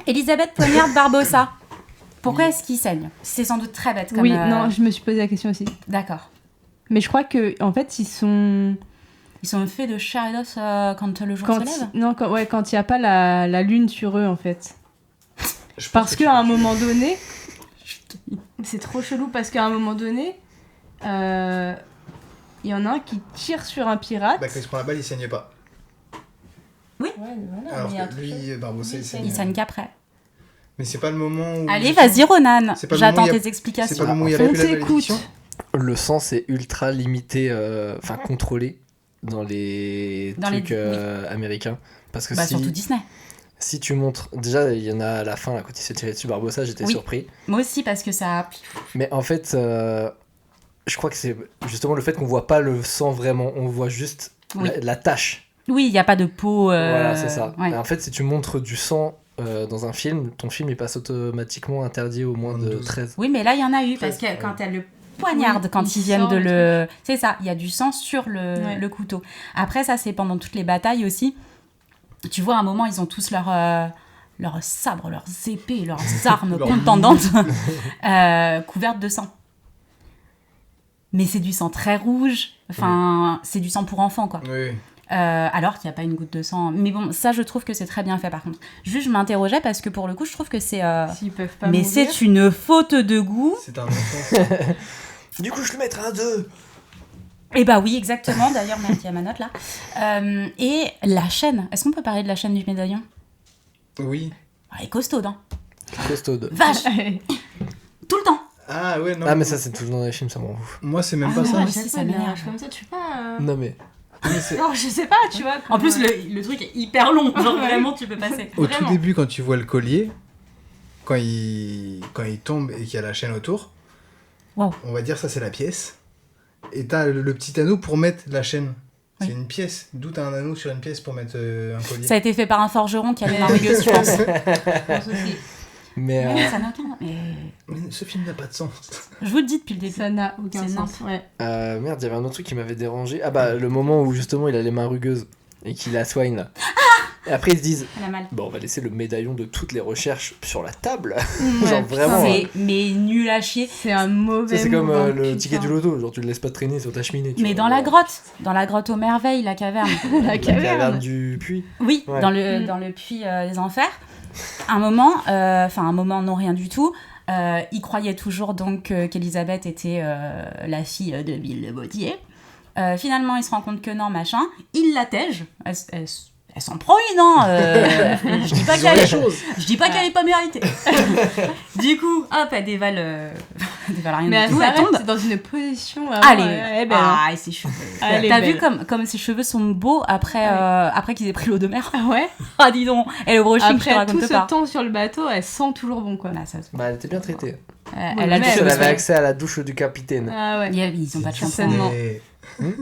Elisabeth Poignard Barbossa. Pourquoi est-ce qu'il saigne? C'est sans doute très bête. Comme, Oui, non, je me suis posé la question aussi. D'accord. Mais je crois que en fait, ils sont faits de chair et d'os quand le jour se lève. Non, quand il n'y a pas la lune sur eux, en fait. Parce que qu'à un moment donné... c'est trop chelou, parce qu'à un moment donné, il y en a un qui tire sur un pirate. Bah, quand il se prend la balle, il saignait pas. Oui. Alors que lui, Barbossa, il saigne. Il saigne qu'après. Mais c'est pas le moment où... Allez, vas-y, Ronan. C'est pas le J'attends moment où il y a- tes explications. C'est pas le moment où il y a plus la malédiction. Le sang, c'est ultra limité, enfin contrôlé dans les trucs américains. Parce que surtout Disney. Si tu montres... Déjà, il y en a à la fin, là, quand il s'est tiré dessus Barbossa, j'étais surpris. Moi aussi, parce que ça... Mais en fait, je crois que c'est justement le fait qu'on voit pas le sang vraiment. On voit juste la tache. Oui, il n'y a pas de peau... Voilà, c'est ça. Ouais. Et en fait, si tu montres du sang dans un film, ton film, il passe automatiquement interdit au moins de 13. Oui, mais là, il y en a eu, parce que quand elle le poignarde, quand ils viennent de le... C'est ça, il y a du sang sur le couteau. Après, ça, c'est pendant toutes les batailles aussi. Tu vois, à un moment, ils ont tous leurs sabres, leurs épées, leurs armes contendantes couvertes de sang. Mais c'est du sang très rouge. Enfin, c'est du sang pour enfants, quoi. Oui. Alors qu'il n'y a pas une goutte de sang. Mais bon, ça, je trouve que c'est très bien fait, par contre. Juste, je m'interrogeais parce que pour le coup, je trouve que c'est... S'ils peuvent pas mais mourir. c'est une faute de goût. C'est un enfant. Du coup, je le mettrai un 2. Et bah oui, exactement. D'ailleurs, merde, il y a ma note là. Et la chaîne. Est-ce qu'on peut parler de la chaîne du médaillon? Oui. Elle est costaude, hein. Costaude. Vache. Tout le temps. Ah ouais, non. Ah, mais ça, c'est toujours dans les films, ça m'en fout. Moi, c'est même pas ça. Ouais, si, ça m'énerve. Comme ça, tu sais pas... Non, mais... Non, je sais pas, tu vois. En plus, le truc est hyper long. Genre, vraiment, tu peux passer. Au Vraiment. tout début, quand tu vois le collier, quand il tombe et qu'il y a la chaîne autour, Wow. on va dire ça, c'est la pièce. Et t'as le petit anneau pour mettre la chaîne. C'est une pièce. D'où t'as un anneau sur une pièce pour mettre un collier. Ça a été fait par un forgeron qui a les mains rugueuses, je pense. Mais, Mais ça n'a aucun... Mais... ce film n'a pas de sens. Je vous le dis depuis le début. Ça n'a aucun C'est sens. Ouais. merde, il y avait un autre truc qui m'avait dérangé. Ah bah, le moment où justement il a les mains rugueuses et qu'il la soigne là. Et après ils se disent, Elle a mal. bon, on va laisser le médaillon de toutes les recherches sur la table. Ouais, Genre vraiment. C'est mais nul à chier. C'est un mauvais C'est comme mouvement, le putain. ticket du loto, genre tu le laisses pas traîner sur ta cheminée. Mais vois, dans la genre. grotte aux merveilles, la caverne. La caverne. Du puits. Oui, Ouais. dans le puits des enfers. Un moment, non, rien du tout. Il croyait toujours donc qu'Elisabeth était la fille de Bill le Bottier. Finalement, il se rend compte que non, machin. Il l'attège. Elle s'en prend une, hein. Je dis pas qu'elle est pas méritée. Du coup, hop, elle dévale rien Mais du elle tout. Elle tombe. s'arrête dans une position... Allez, et ses cheveux. Elle est T'as belle. vu comme ses cheveux sont beaux après qu'ils aient pris l'eau de mer? Ah ouais. Ah, dis donc. Et le brushing, je te Après raconte tout ce pas. temps sur le bateau, elle sent toujours bon, quoi. Là, ça se- Bah, elle était bien traitée. Elle a mais du Elle cheveux avait soyeux. accès à la douche du capitaine. Ah ouais. Ils ont pas de shampoing. Certainement. Mais...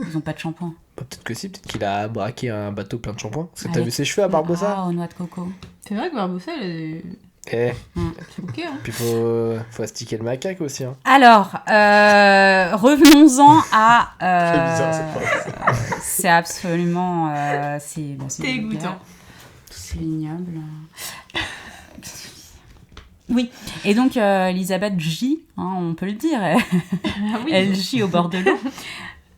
Ils ont pas de shampoing. Bah, peut-être que si, peut-être qu'il a braqué un bateau plein de shampoing. Parce que t'as Avec- vu ses cheveux à Barbossa? Ah, aux noix de coco. C'est vrai que Barbossa, elle est... Eh, c'est ok, hein. puis faut astiquer le macaque aussi. Hein. Alors, revenons-en à... C'est bizarre, cette phrase. c'est absolument... c'est Dégoûtant. vulgaire. C'est ignoble. Oui, et donc Elisabeth gît, hein, on peut le dire, Ah oui. elle gît au bord de l'eau,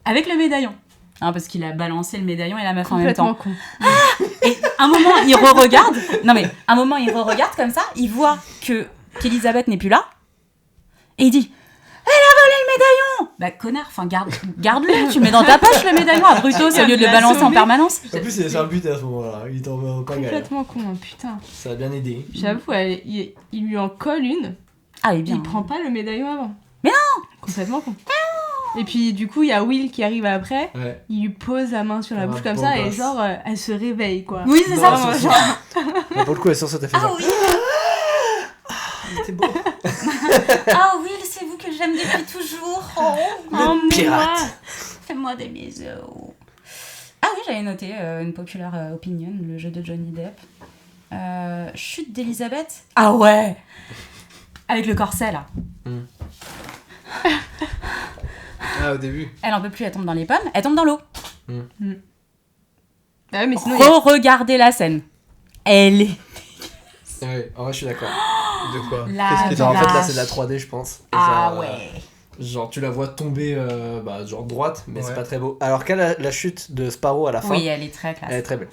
avec le médaillon. Hein, parce qu'il a balancé le médaillon et la meuf en même temps. Complètement con. Et un moment, il re-regarde. Non mais, un moment, il re-regarde comme ça. Il voit qu'Elisabeth n'est plus là. Et il dit, elle a volé le médaillon. Bah connard, enfin garde-le. Tu mets dans ta poche le médaillon à Brutos au lieu de le balancer en permanence. En plus, il est sur un but à ce moment-là. Il t'en pas gagné. Complètement con, hein, putain. Ça a bien aidé. J'avoue, il lui en colle une. Ah oui, bien. Il prend pas le médaillon avant. Mais non. Complètement con. Et puis du coup, il y a Will qui arrive après. Ouais. Il lui pose la main sur la Ah, bouche comme beau ça et gosse. genre, elle se réveille, quoi. Oui, c'est ça. Non, Genre... Mais pour le coup, elle sort ça, t'as fait ça. oui. C'était beau. Ah oui, c'est vous que j'aime depuis toujours. Oh, pirate. Fais-moi des bisous. Ah oui, j'avais noté une populaire opinion, le jeu de Johnny Depp. Chute d'Elisabeth. Ah ouais. Avec le corset là. Ah, au début. Elle en peut plus, elle tombe dans les pommes, elle tombe dans l'eau. Ah ouais, mais sinon, Regardez la scène. Elle est... Ouais, en vrai, je suis d'accord. De quoi? En fait, là, c'est de la 3D, je pense. Et Ah genre, ouais. Genre, tu la vois tomber, genre droite, mais c'est pas très beau. Alors qu'à la chute de Sparrow à la fin... Oui, elle est très classe. Elle est très belle.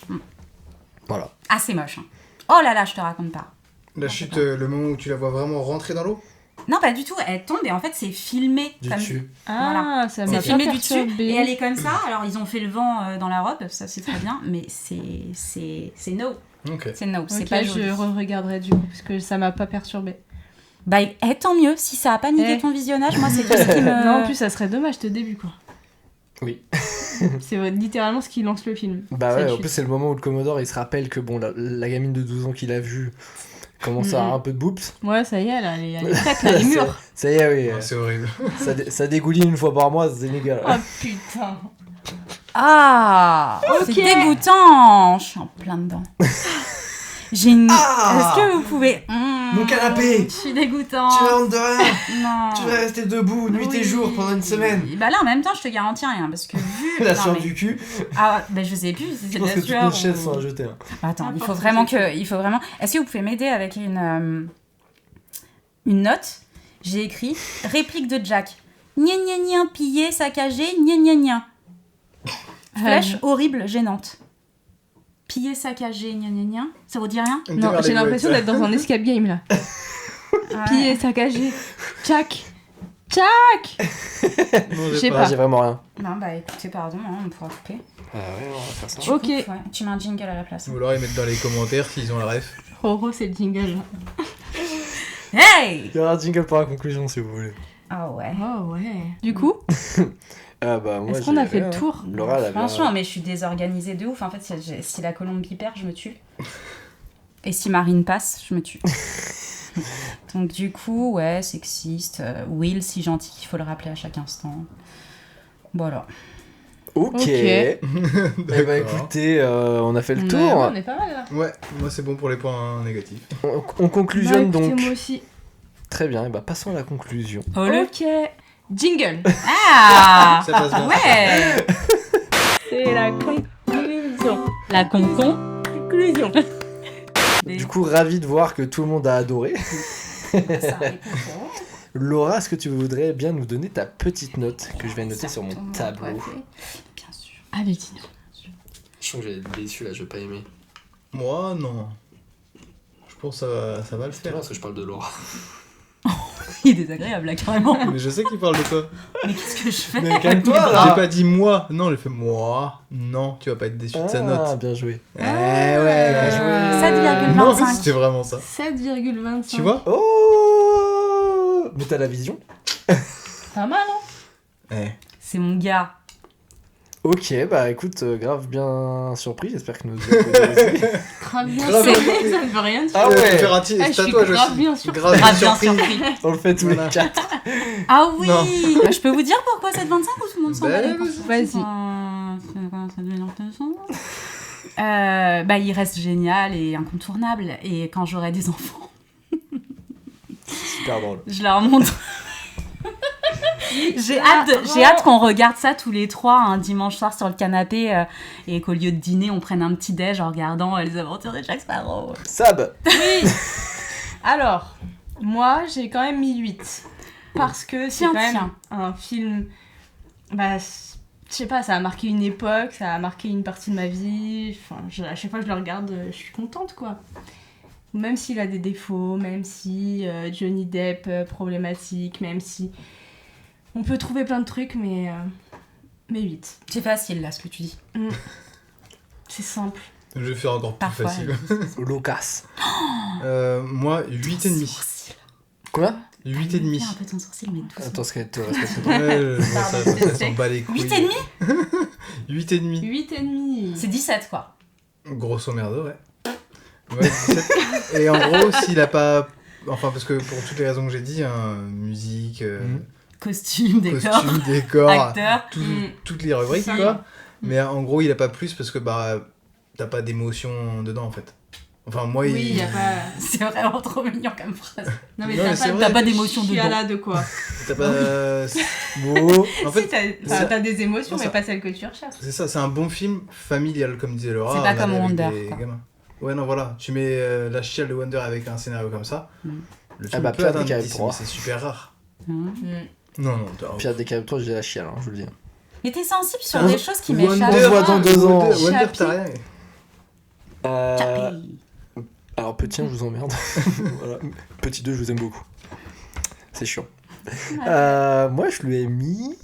Voilà. Ah, c'est moche. Hein. Oh là là, je te raconte pas. La chute, le moment où tu la vois vraiment rentrer dans l'eau? Non, pas du tout. Elle tombe et en fait, c'est filmé. Du dessus. Ah, ça m'a c'est filmé bien du dessus. perturbée. Et elle est comme ça. Alors, ils ont fait le vent dans la robe, ça c'est très bien, mais c'est no. Ok. C'est no, c'est Ok, pas joli. je regarderai du coup, parce que ça m'a pas perturbée. Bah, tant mieux. Si ça a pas niqué ton visionnage, moi, c'est tout ce qui me... Non, en plus, ça serait dommage, ce début, quoi. Oui. C'est littéralement ce qui lance le film. Bah ouais, Cette en chute. plus, c'est le moment où le Commodore, il se rappelle que, bon, la gamine de 12 ans qu'il a vue commence à avoir un peu de boops. Ouais, ça y est, elle est prête, là, elle est mûre. Ça y est, oui. C'est horrible. Ça dégouline une fois par mois, c'est légal. Oh putain. Ah, Ok. c'est dégoûtant. Je suis en plein dedans. J'ai une... Est-ce que vous pouvez... Mon canapé. Je suis dégoûtant. Tu vas honte de rien. Non. Tu vas rester debout nuit et jour pendant une semaine. Bah là, en même temps, je te garantis rien, parce que vu... La non, sueur mais- du cul. Ah, bah je sais plus si c'est Je de pense la que toutes sueur nos chaises ou- sont à jeter. Hein. Attends, il faut vraiment que... Est-ce que vous pouvez m'aider avec une note? J'ai écrit réplique de Jack. Gna gna gna, pillé, saccagé, gna gna gna. Flèche horrible, gênante. Pillé, saccagé, gna gna gna. Ça vous dit rien? Non, j'ai l'impression d'être dans un escape game là. Pillé, saccagé. Jack. Jack. Je sais pas. J'ai vraiment rien. Non, bah écoutez, pardon, hein, on pourra couper. Ah ouais, on va faire ça. Tu Ok. coupes, ouais. Tu mets un jingle à la place. Ou alors ils mettent dans les commentaires s'ils ont la ref. Roro, c'est le jingle. Hey! Il y aura un jingle pour la conclusion si vous voulez. Ah ouais. Oh ouais. Du coup, Ah bah moi est-ce qu'on a j'ai fait le rien. tour? Laura, elle avait Franchement, mais je suis désorganisée de ouf. En fait, si la colombe perd, je me tue. Et si Marine passe, je me tue. Donc du coup, ouais, sexiste. Will, si gentil, il faut le rappeler à chaque instant. Voilà. Ok. Ok. Eh bah écoutez, on a fait le tour. On est pas mal là. Ouais, moi c'est bon pour les points négatifs. On conclusionne Bah, écoutez, donc. moi aussi. Très bien, et bah passons à la conclusion. Ok. Jingle. Ah. Ça passe bien. Ouais. C'est la conclusion. La conclusion. Du coup, ravi de voir que tout le monde a adoré. Laura, est-ce que tu voudrais bien nous donner ta petite note que je vais noter sur mon tableau? Bien sûr. Allez, dis-nous. Je sens que j'ai été déçu là, je vais pas aimer. Moi, non. Je pense que ça va le C'est faire. bien parce que je parle de Laura. Il est désagréable là, carrément. Mais je sais qu'il parle de toi. Mais qu'est-ce que je fais? Mais calme-toi J'ai là. pas dit moi. Non, j'ai fait moi. Non, tu vas pas être déçu de sa Ah, note. bien joué. Eh ouais, bien joué. 7,25. Non, mais c'était vraiment ça. 7,25. Tu vois? Oh. Mais t'as la vision. Pas mal, hein? Eh. C'est mon gars. Ok, bah écoute, grave bien surpris, j'espère que nous aussi. Grave bien Grave surpris, bien. ça ne veut rien dire. Ah Tu vas ouais. faire un Ah, je suis tatouage grave aussi. bien surpris. Grave Grave bien bien surpris. surpris. On le fait tous Voilà. les 4. Ah oui. Non. Bah, je peux vous dire pourquoi 7,25 ou tout le monde s'en Bah, bat les vas-y. couilles? Ça devient intéressant. Bah, il reste génial et incontournable. Et quand j'aurai des enfants, Super drôle. je leur montre. J'ai hâte qu'on regarde ça tous les trois un dimanche soir sur le canapé et qu'au lieu de dîner, on prenne un petit déj en regardant les aventures de Jack Sparrow. Sab. Oui. Alors, moi, j'ai quand même mis 8. Parce que c'est Tiens, quand même tiens. un film... Bah, je sais pas, ça a marqué une époque, ça a marqué une partie de ma vie. Enfin, à chaque fois que je le regarde, je suis contente, quoi. Même s'il a des défauts, même si Johnny Depp problématique, même si... On peut trouver plein de trucs, mais 8. C'est facile là ce que tu dis. C'est simple. Je vais faire encore plus Parfois, facile. Lucas. Moi, 8,5. Quoi? 8,5. Fais un peu ton sourcil, mais doucement. Attends, ce qu'elle te respecte. Ouais, je vois ça, Pardon, ça s'en bat les couilles. 8,5 8,5. 8,5. C'est 17 quoi. Grosso merdo, ouais. Ouais, 17. Et en gros, s'il a pas... Enfin, parce que pour toutes les raisons que j'ai dit, hein, musique, Costume, décor, costume, décor, acteur. toutes les rubriques, quoi. Mais en gros, il a pas plus parce que bah t'as pas d'émotion dedans, en fait. Enfin, moi, Oui, il y a pas. C'est vraiment trop mignon comme phrase. Non, mais Non, mais c'est vrai. T'as pas d'émotion dedans. Chiala de quoi. T'as pas. Bon. En Si, fait, t'as des émotions, Non, mais ça- pas celles que tu recherches. c'est ça, c'est un bon film familial, comme disait Laura. C'est pas on comme allait avec Wonder, des quoi. gamins. Ouais, non, voilà. Tu mets la chiale de Wonder avec un scénario comme ça. Le film bah, peut Pirates atteindre des Caraïbes 10, 3. mais c'est super rare. Mmh. Non, non, Pirates des Caraïbes 3, j'ai la chiale, hein, je vous le dis. Mais t'es sensible sur Wonder- des choses qui Wonder, m'échappent. On se voit dans 2 ans. Wonder, t'as rien. Alors, petit 1, je vous emmerde. Voilà. Petit 2, je vous aime beaucoup. C'est chiant. Moi, je lui ai mis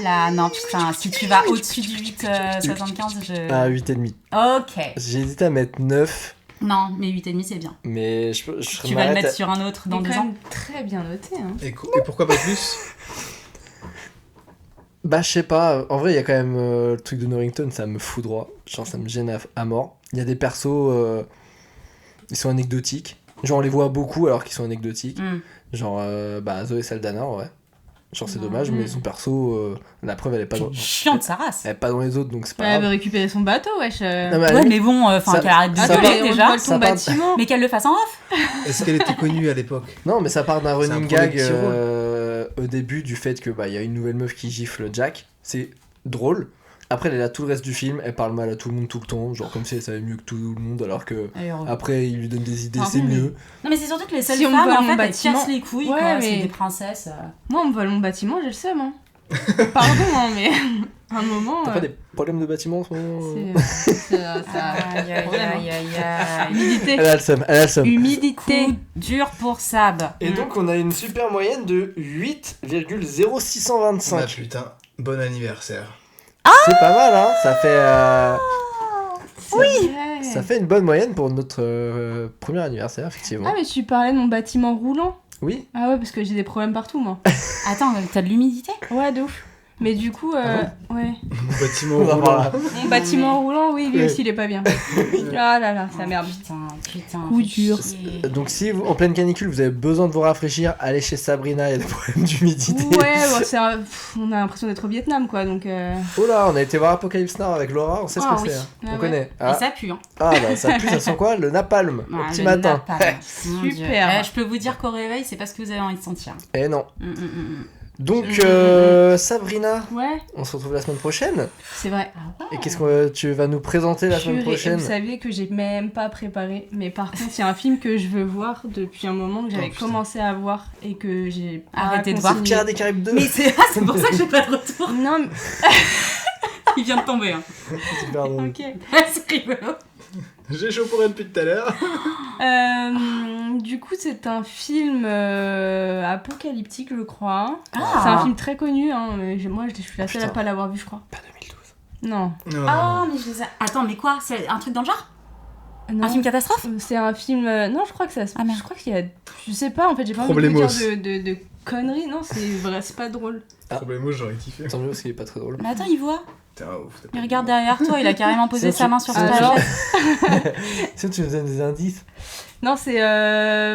Là, non, putain, si tu vas au-dessus du 8,75, je... à 8,5. Ok. J'ai hésité à mettre 9, Non, mais 8,5 c'est bien. mais je Tu vas le mettre sur un autre dans Il est 2 quand ans. même très bien noté. Hein. Et pourquoi pas plus? Bah, je sais pas. En vrai, il y a quand même le truc de Norrington, ça me fout droit. Genre, ça me gêne à mort. Il y a des persos, ils sont anecdotiques. Genre, on les voit beaucoup alors qu'ils sont anecdotiques. Genre, Zoé Saldana, en vrai. Genre, c'est dommage, mais son perso, la preuve, elle est pas dans... Chiante sa race. Elle est pas dans les autres, donc c'est pas Elle grave. veut récupérer son bateau, wesh. Non, mais à la Ouais, limite, mais bon, enfin, ça- qu'elle arrête de ça gueuler part- déjà. On vole ça ton part- bâtiment. Mais qu'elle le fasse en off. Est-ce qu'elle était connue à l'époque? Non, mais ça part d'un C'est un running premier gag petit rôle. au début du fait que y a une nouvelle meuf qui gifle Jack. C'est drôle. Après, elle est là tout le reste du film, elle parle mal à tout le monde tout le temps, genre comme si elle savait mieux que tout le monde, alors que Elle est heureuse. après il lui donne des idées, Pardon, c'est mais- mieux. Non, mais c'est surtout que les seules Si on me femmes, vole en mon fait, elles bâtiment- cassent les couilles, Ouais, quoi. mais- C'est des princesses. Moi, on me vole mon bâtiment, j'ai le seum. Hein. Pardon, hein, mais à un moment. T'as pas des problèmes de bâtiment en ce moment ça Aïe, aïe, problème, hein. aïe, aïe, aïe. Humidité. Elle a le seum, elle a le seum. Humidité. Coup dur pour Sab. Et donc on a une super moyenne de 8,0625. Ah putain, bon anniversaire. C'est pas mal, hein. Ça fait, Oui. ça fait une bonne moyenne pour notre premier anniversaire, effectivement. Ah, mais tu parlais de mon bâtiment roulant. Oui. Ah ouais, parce que j'ai des problèmes partout, moi. Attends, t'as de l'humidité? Ouais, de ouf. Mais du coup, ouais. Mon bâtiment On va roulant. voir là. Mon bâtiment roulant, oui, lui Oui. aussi, il est pas bien. Ah là là, ça merde. Putain. Coup fais dur. chier. Donc si en pleine canicule vous avez besoin de vous rafraîchir, allez chez Sabrina, il y a des problèmes d'humidité. Ouais, ouais, on a l'impression d'être au Vietnam, quoi, donc... Oh là, on a été voir Apocalypse Now avec Laura, on sait ce Ah que oui. c'est. Hein. Ah On ouais. connaît. Et Ah, ça pue, hein. bah ça pue, ça sent quoi? Le napalm, au Ah, petit le matin. napalm. Mon Dieu. Super. Je peux vous dire qu'au réveil, c'est pas ce que vous avez envie de sentir. Eh non. Mm. Donc Sabrina, Ouais, on se retrouve la semaine prochaine. c'est vrai. Et qu'est-ce que tu vas nous présenter la semaine Purée, prochaine? Vous savez que j'ai même pas préparé, mais par contre, il y a un film que je veux voir depuis un moment que j'avais putain. commencé à voir et que j'ai pas Arrêtez de voir continué. Pirates des Caraïbes 2. Mais c'est pour ça que j'ai pas de retour. Non, mais... Il vient de tomber, hein. Super drôle. ok. C'est rigolo. J'ai chaud pour elle depuis tout à l'heure. Du coup, c'est un film apocalyptique, je crois. Ah. C'est un film très connu, hein, mais moi je suis la seule à putain. pas l'avoir vu, je crois. Pas 2012. Non. Non, Ah, mais je les ai... Attends, mais quoi? C'est un truc dans le genre? Non. Un film catastrophe? C'est un film. Non, je crois que ça. Ah, merde. Je crois qu'il y a. Je sais pas, en fait, j'ai pas envie de vous Problemos. dire de conneries. Non, c'est vrai, c'est pas drôle. Problème, j'aurais kiffé. Tant mieux parce qu'il est pas très drôle. Mais attends, il voit. Putain, ouf, t'as Il pas regarde dit. derrière toi, il a carrément posé C'est sa un main truc- sur c'est ta un truc- chaise. Si tu nous donnes des indices. Non, c'est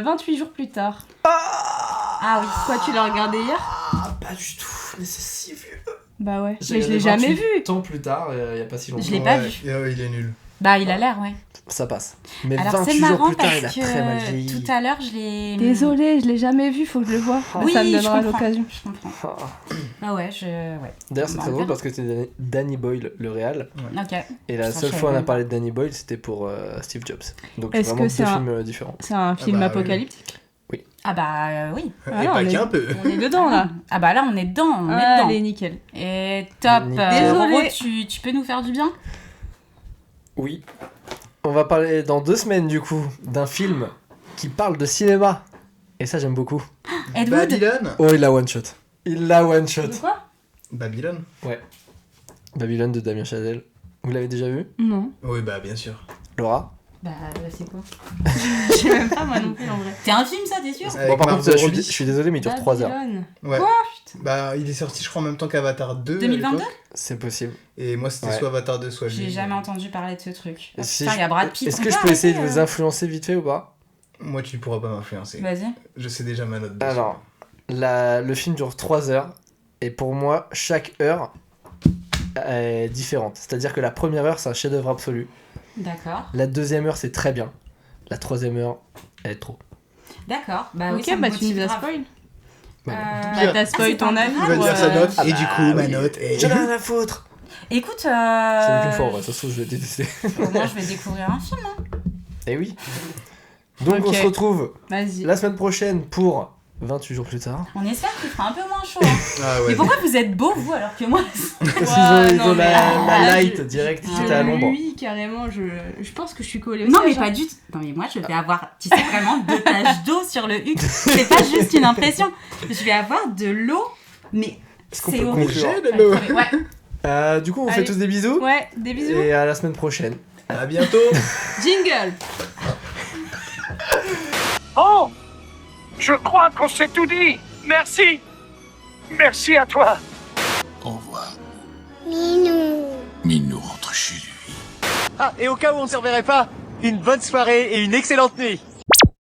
28 jours plus tard. Ah oui. Quoi, tu l'as regardé hier? Ah, pas du tout, mais c'est si vieux. Bah ouais. J'ai Mais je l'ai regardé jamais 28 vu. Temps plus tard, il y a pas si longtemps. Je l'ai pas Ouais, vu. il est nul. Bah, il a l'air, ouais. Ça passe. Mais Alors 28 c'est jours marrant plus tard, parce il a très mal que vieilli. tout à l'heure je l'ai... Désolée, je l'ai jamais vu, faut que je le voie. Oui, ça me je donnera comprends. l'occasion. Je comprends. Ah. Ah ouais, D'ailleurs, c'est Bah, très on drôle verra. parce que c'était Danny Boyle, le réal. Ok. Et la Ça, seule je fois où on a savais parlé de Danny Boyle, c'était pour Steve Jobs. Donc Est-ce vraiment que c'est deux un- films différents. C'est un film bah, apocalyptique. Ah bah oui. Ah Et non, pas on est- qu'un peu. On est dedans là. Ah bah là on est dedans, on est dedans. Allez, nickel. Et top. Nickel. Désolée. Roro, tu peux nous faire du bien? Oui. On va parler dans 2 semaines du coup d'un film qui parle de cinéma. Et ça j'aime beaucoup. Ed Wood. Babylone. Oh, il l'a one shot. Il l'a one shot. De quoi? Babylone. Babylone de Damien Chazelle. Vous l'avez déjà vu? Non. Oui, bah bien sûr. Laura? Bah c'est quoi? Je sais même pas moi non plus en vrai. C'est un film ça, t'es sûr? Avec Bon, par Margot contre, je Robbie. suis désolé, mais il dure 3 heures. Babylone. Ouais. Quoi? Bah, il est sorti, je crois, en même temps qu'Avatar 2. à 2022? l'époque. C'est possible. Et moi, c'était Ouais. soit Avatar 2, soit lui. J'ai jamais entendu parler de ce truc. Ah, Si putain, je- il y a Brad Pitt. Est-ce On que je peut peux essayer de arrêter, vous influencer vite fait ou pas? Moi, tu pourras pas m'influencer. Vas-y. Je sais déjà ma note dessus. Alors, le film dure 3 heures. Et pour moi, chaque heure est différente. C'est-à-dire que la première heure, c'est un chef-d'œuvre absolu. D'accord. La deuxième heure, c'est très bien. La 3e heure, elle est trop. D'accord, bah oui, Ok, ça me bah tu motive nous as grave. spoil. Bah, Bah t'as spoil ton avis. Il va dire sa note, et du coup, ma note est... J'en ai rien à foutre. Écoute, C'est une qu'une fois, ouais, ça se trouve, je vais détester. au moins je vais découvrir un film. Hein. Eh oui. Donc on Ok. se retrouve Vas-y. la semaine prochaine pour 28 jours plus tard. On espère qu'il fera un peu moins chaud. Hein. Ah ouais. Mais pourquoi vous êtes beaux, vous, alors que moi... Parce qu'ils ont non, mais la là, light direct, c'était à l'ombre. Oui, carrément, je pense que je suis collée au Non mais siège, pas du tout. Non mais moi je vais avoir, tu sais, vraiment 2 taches d'eau sur le huc. C'est pas juste une impression. Je vais avoir de l'eau, mais Est-ce qu'on c'est peut horrible. conclure de l'eau. Ouais. Du coup, on fait Allez. tous des bisous. Ouais, des bisous. Et à la semaine prochaine. À bientôt. Jingle. Oh, je crois qu'on s'est tout dit. Merci. Merci à toi. Au revoir. Minou. Minou rentre chez lui. Ah, et au cas où on ne se reverrait pas, une bonne soirée et une excellente nuit.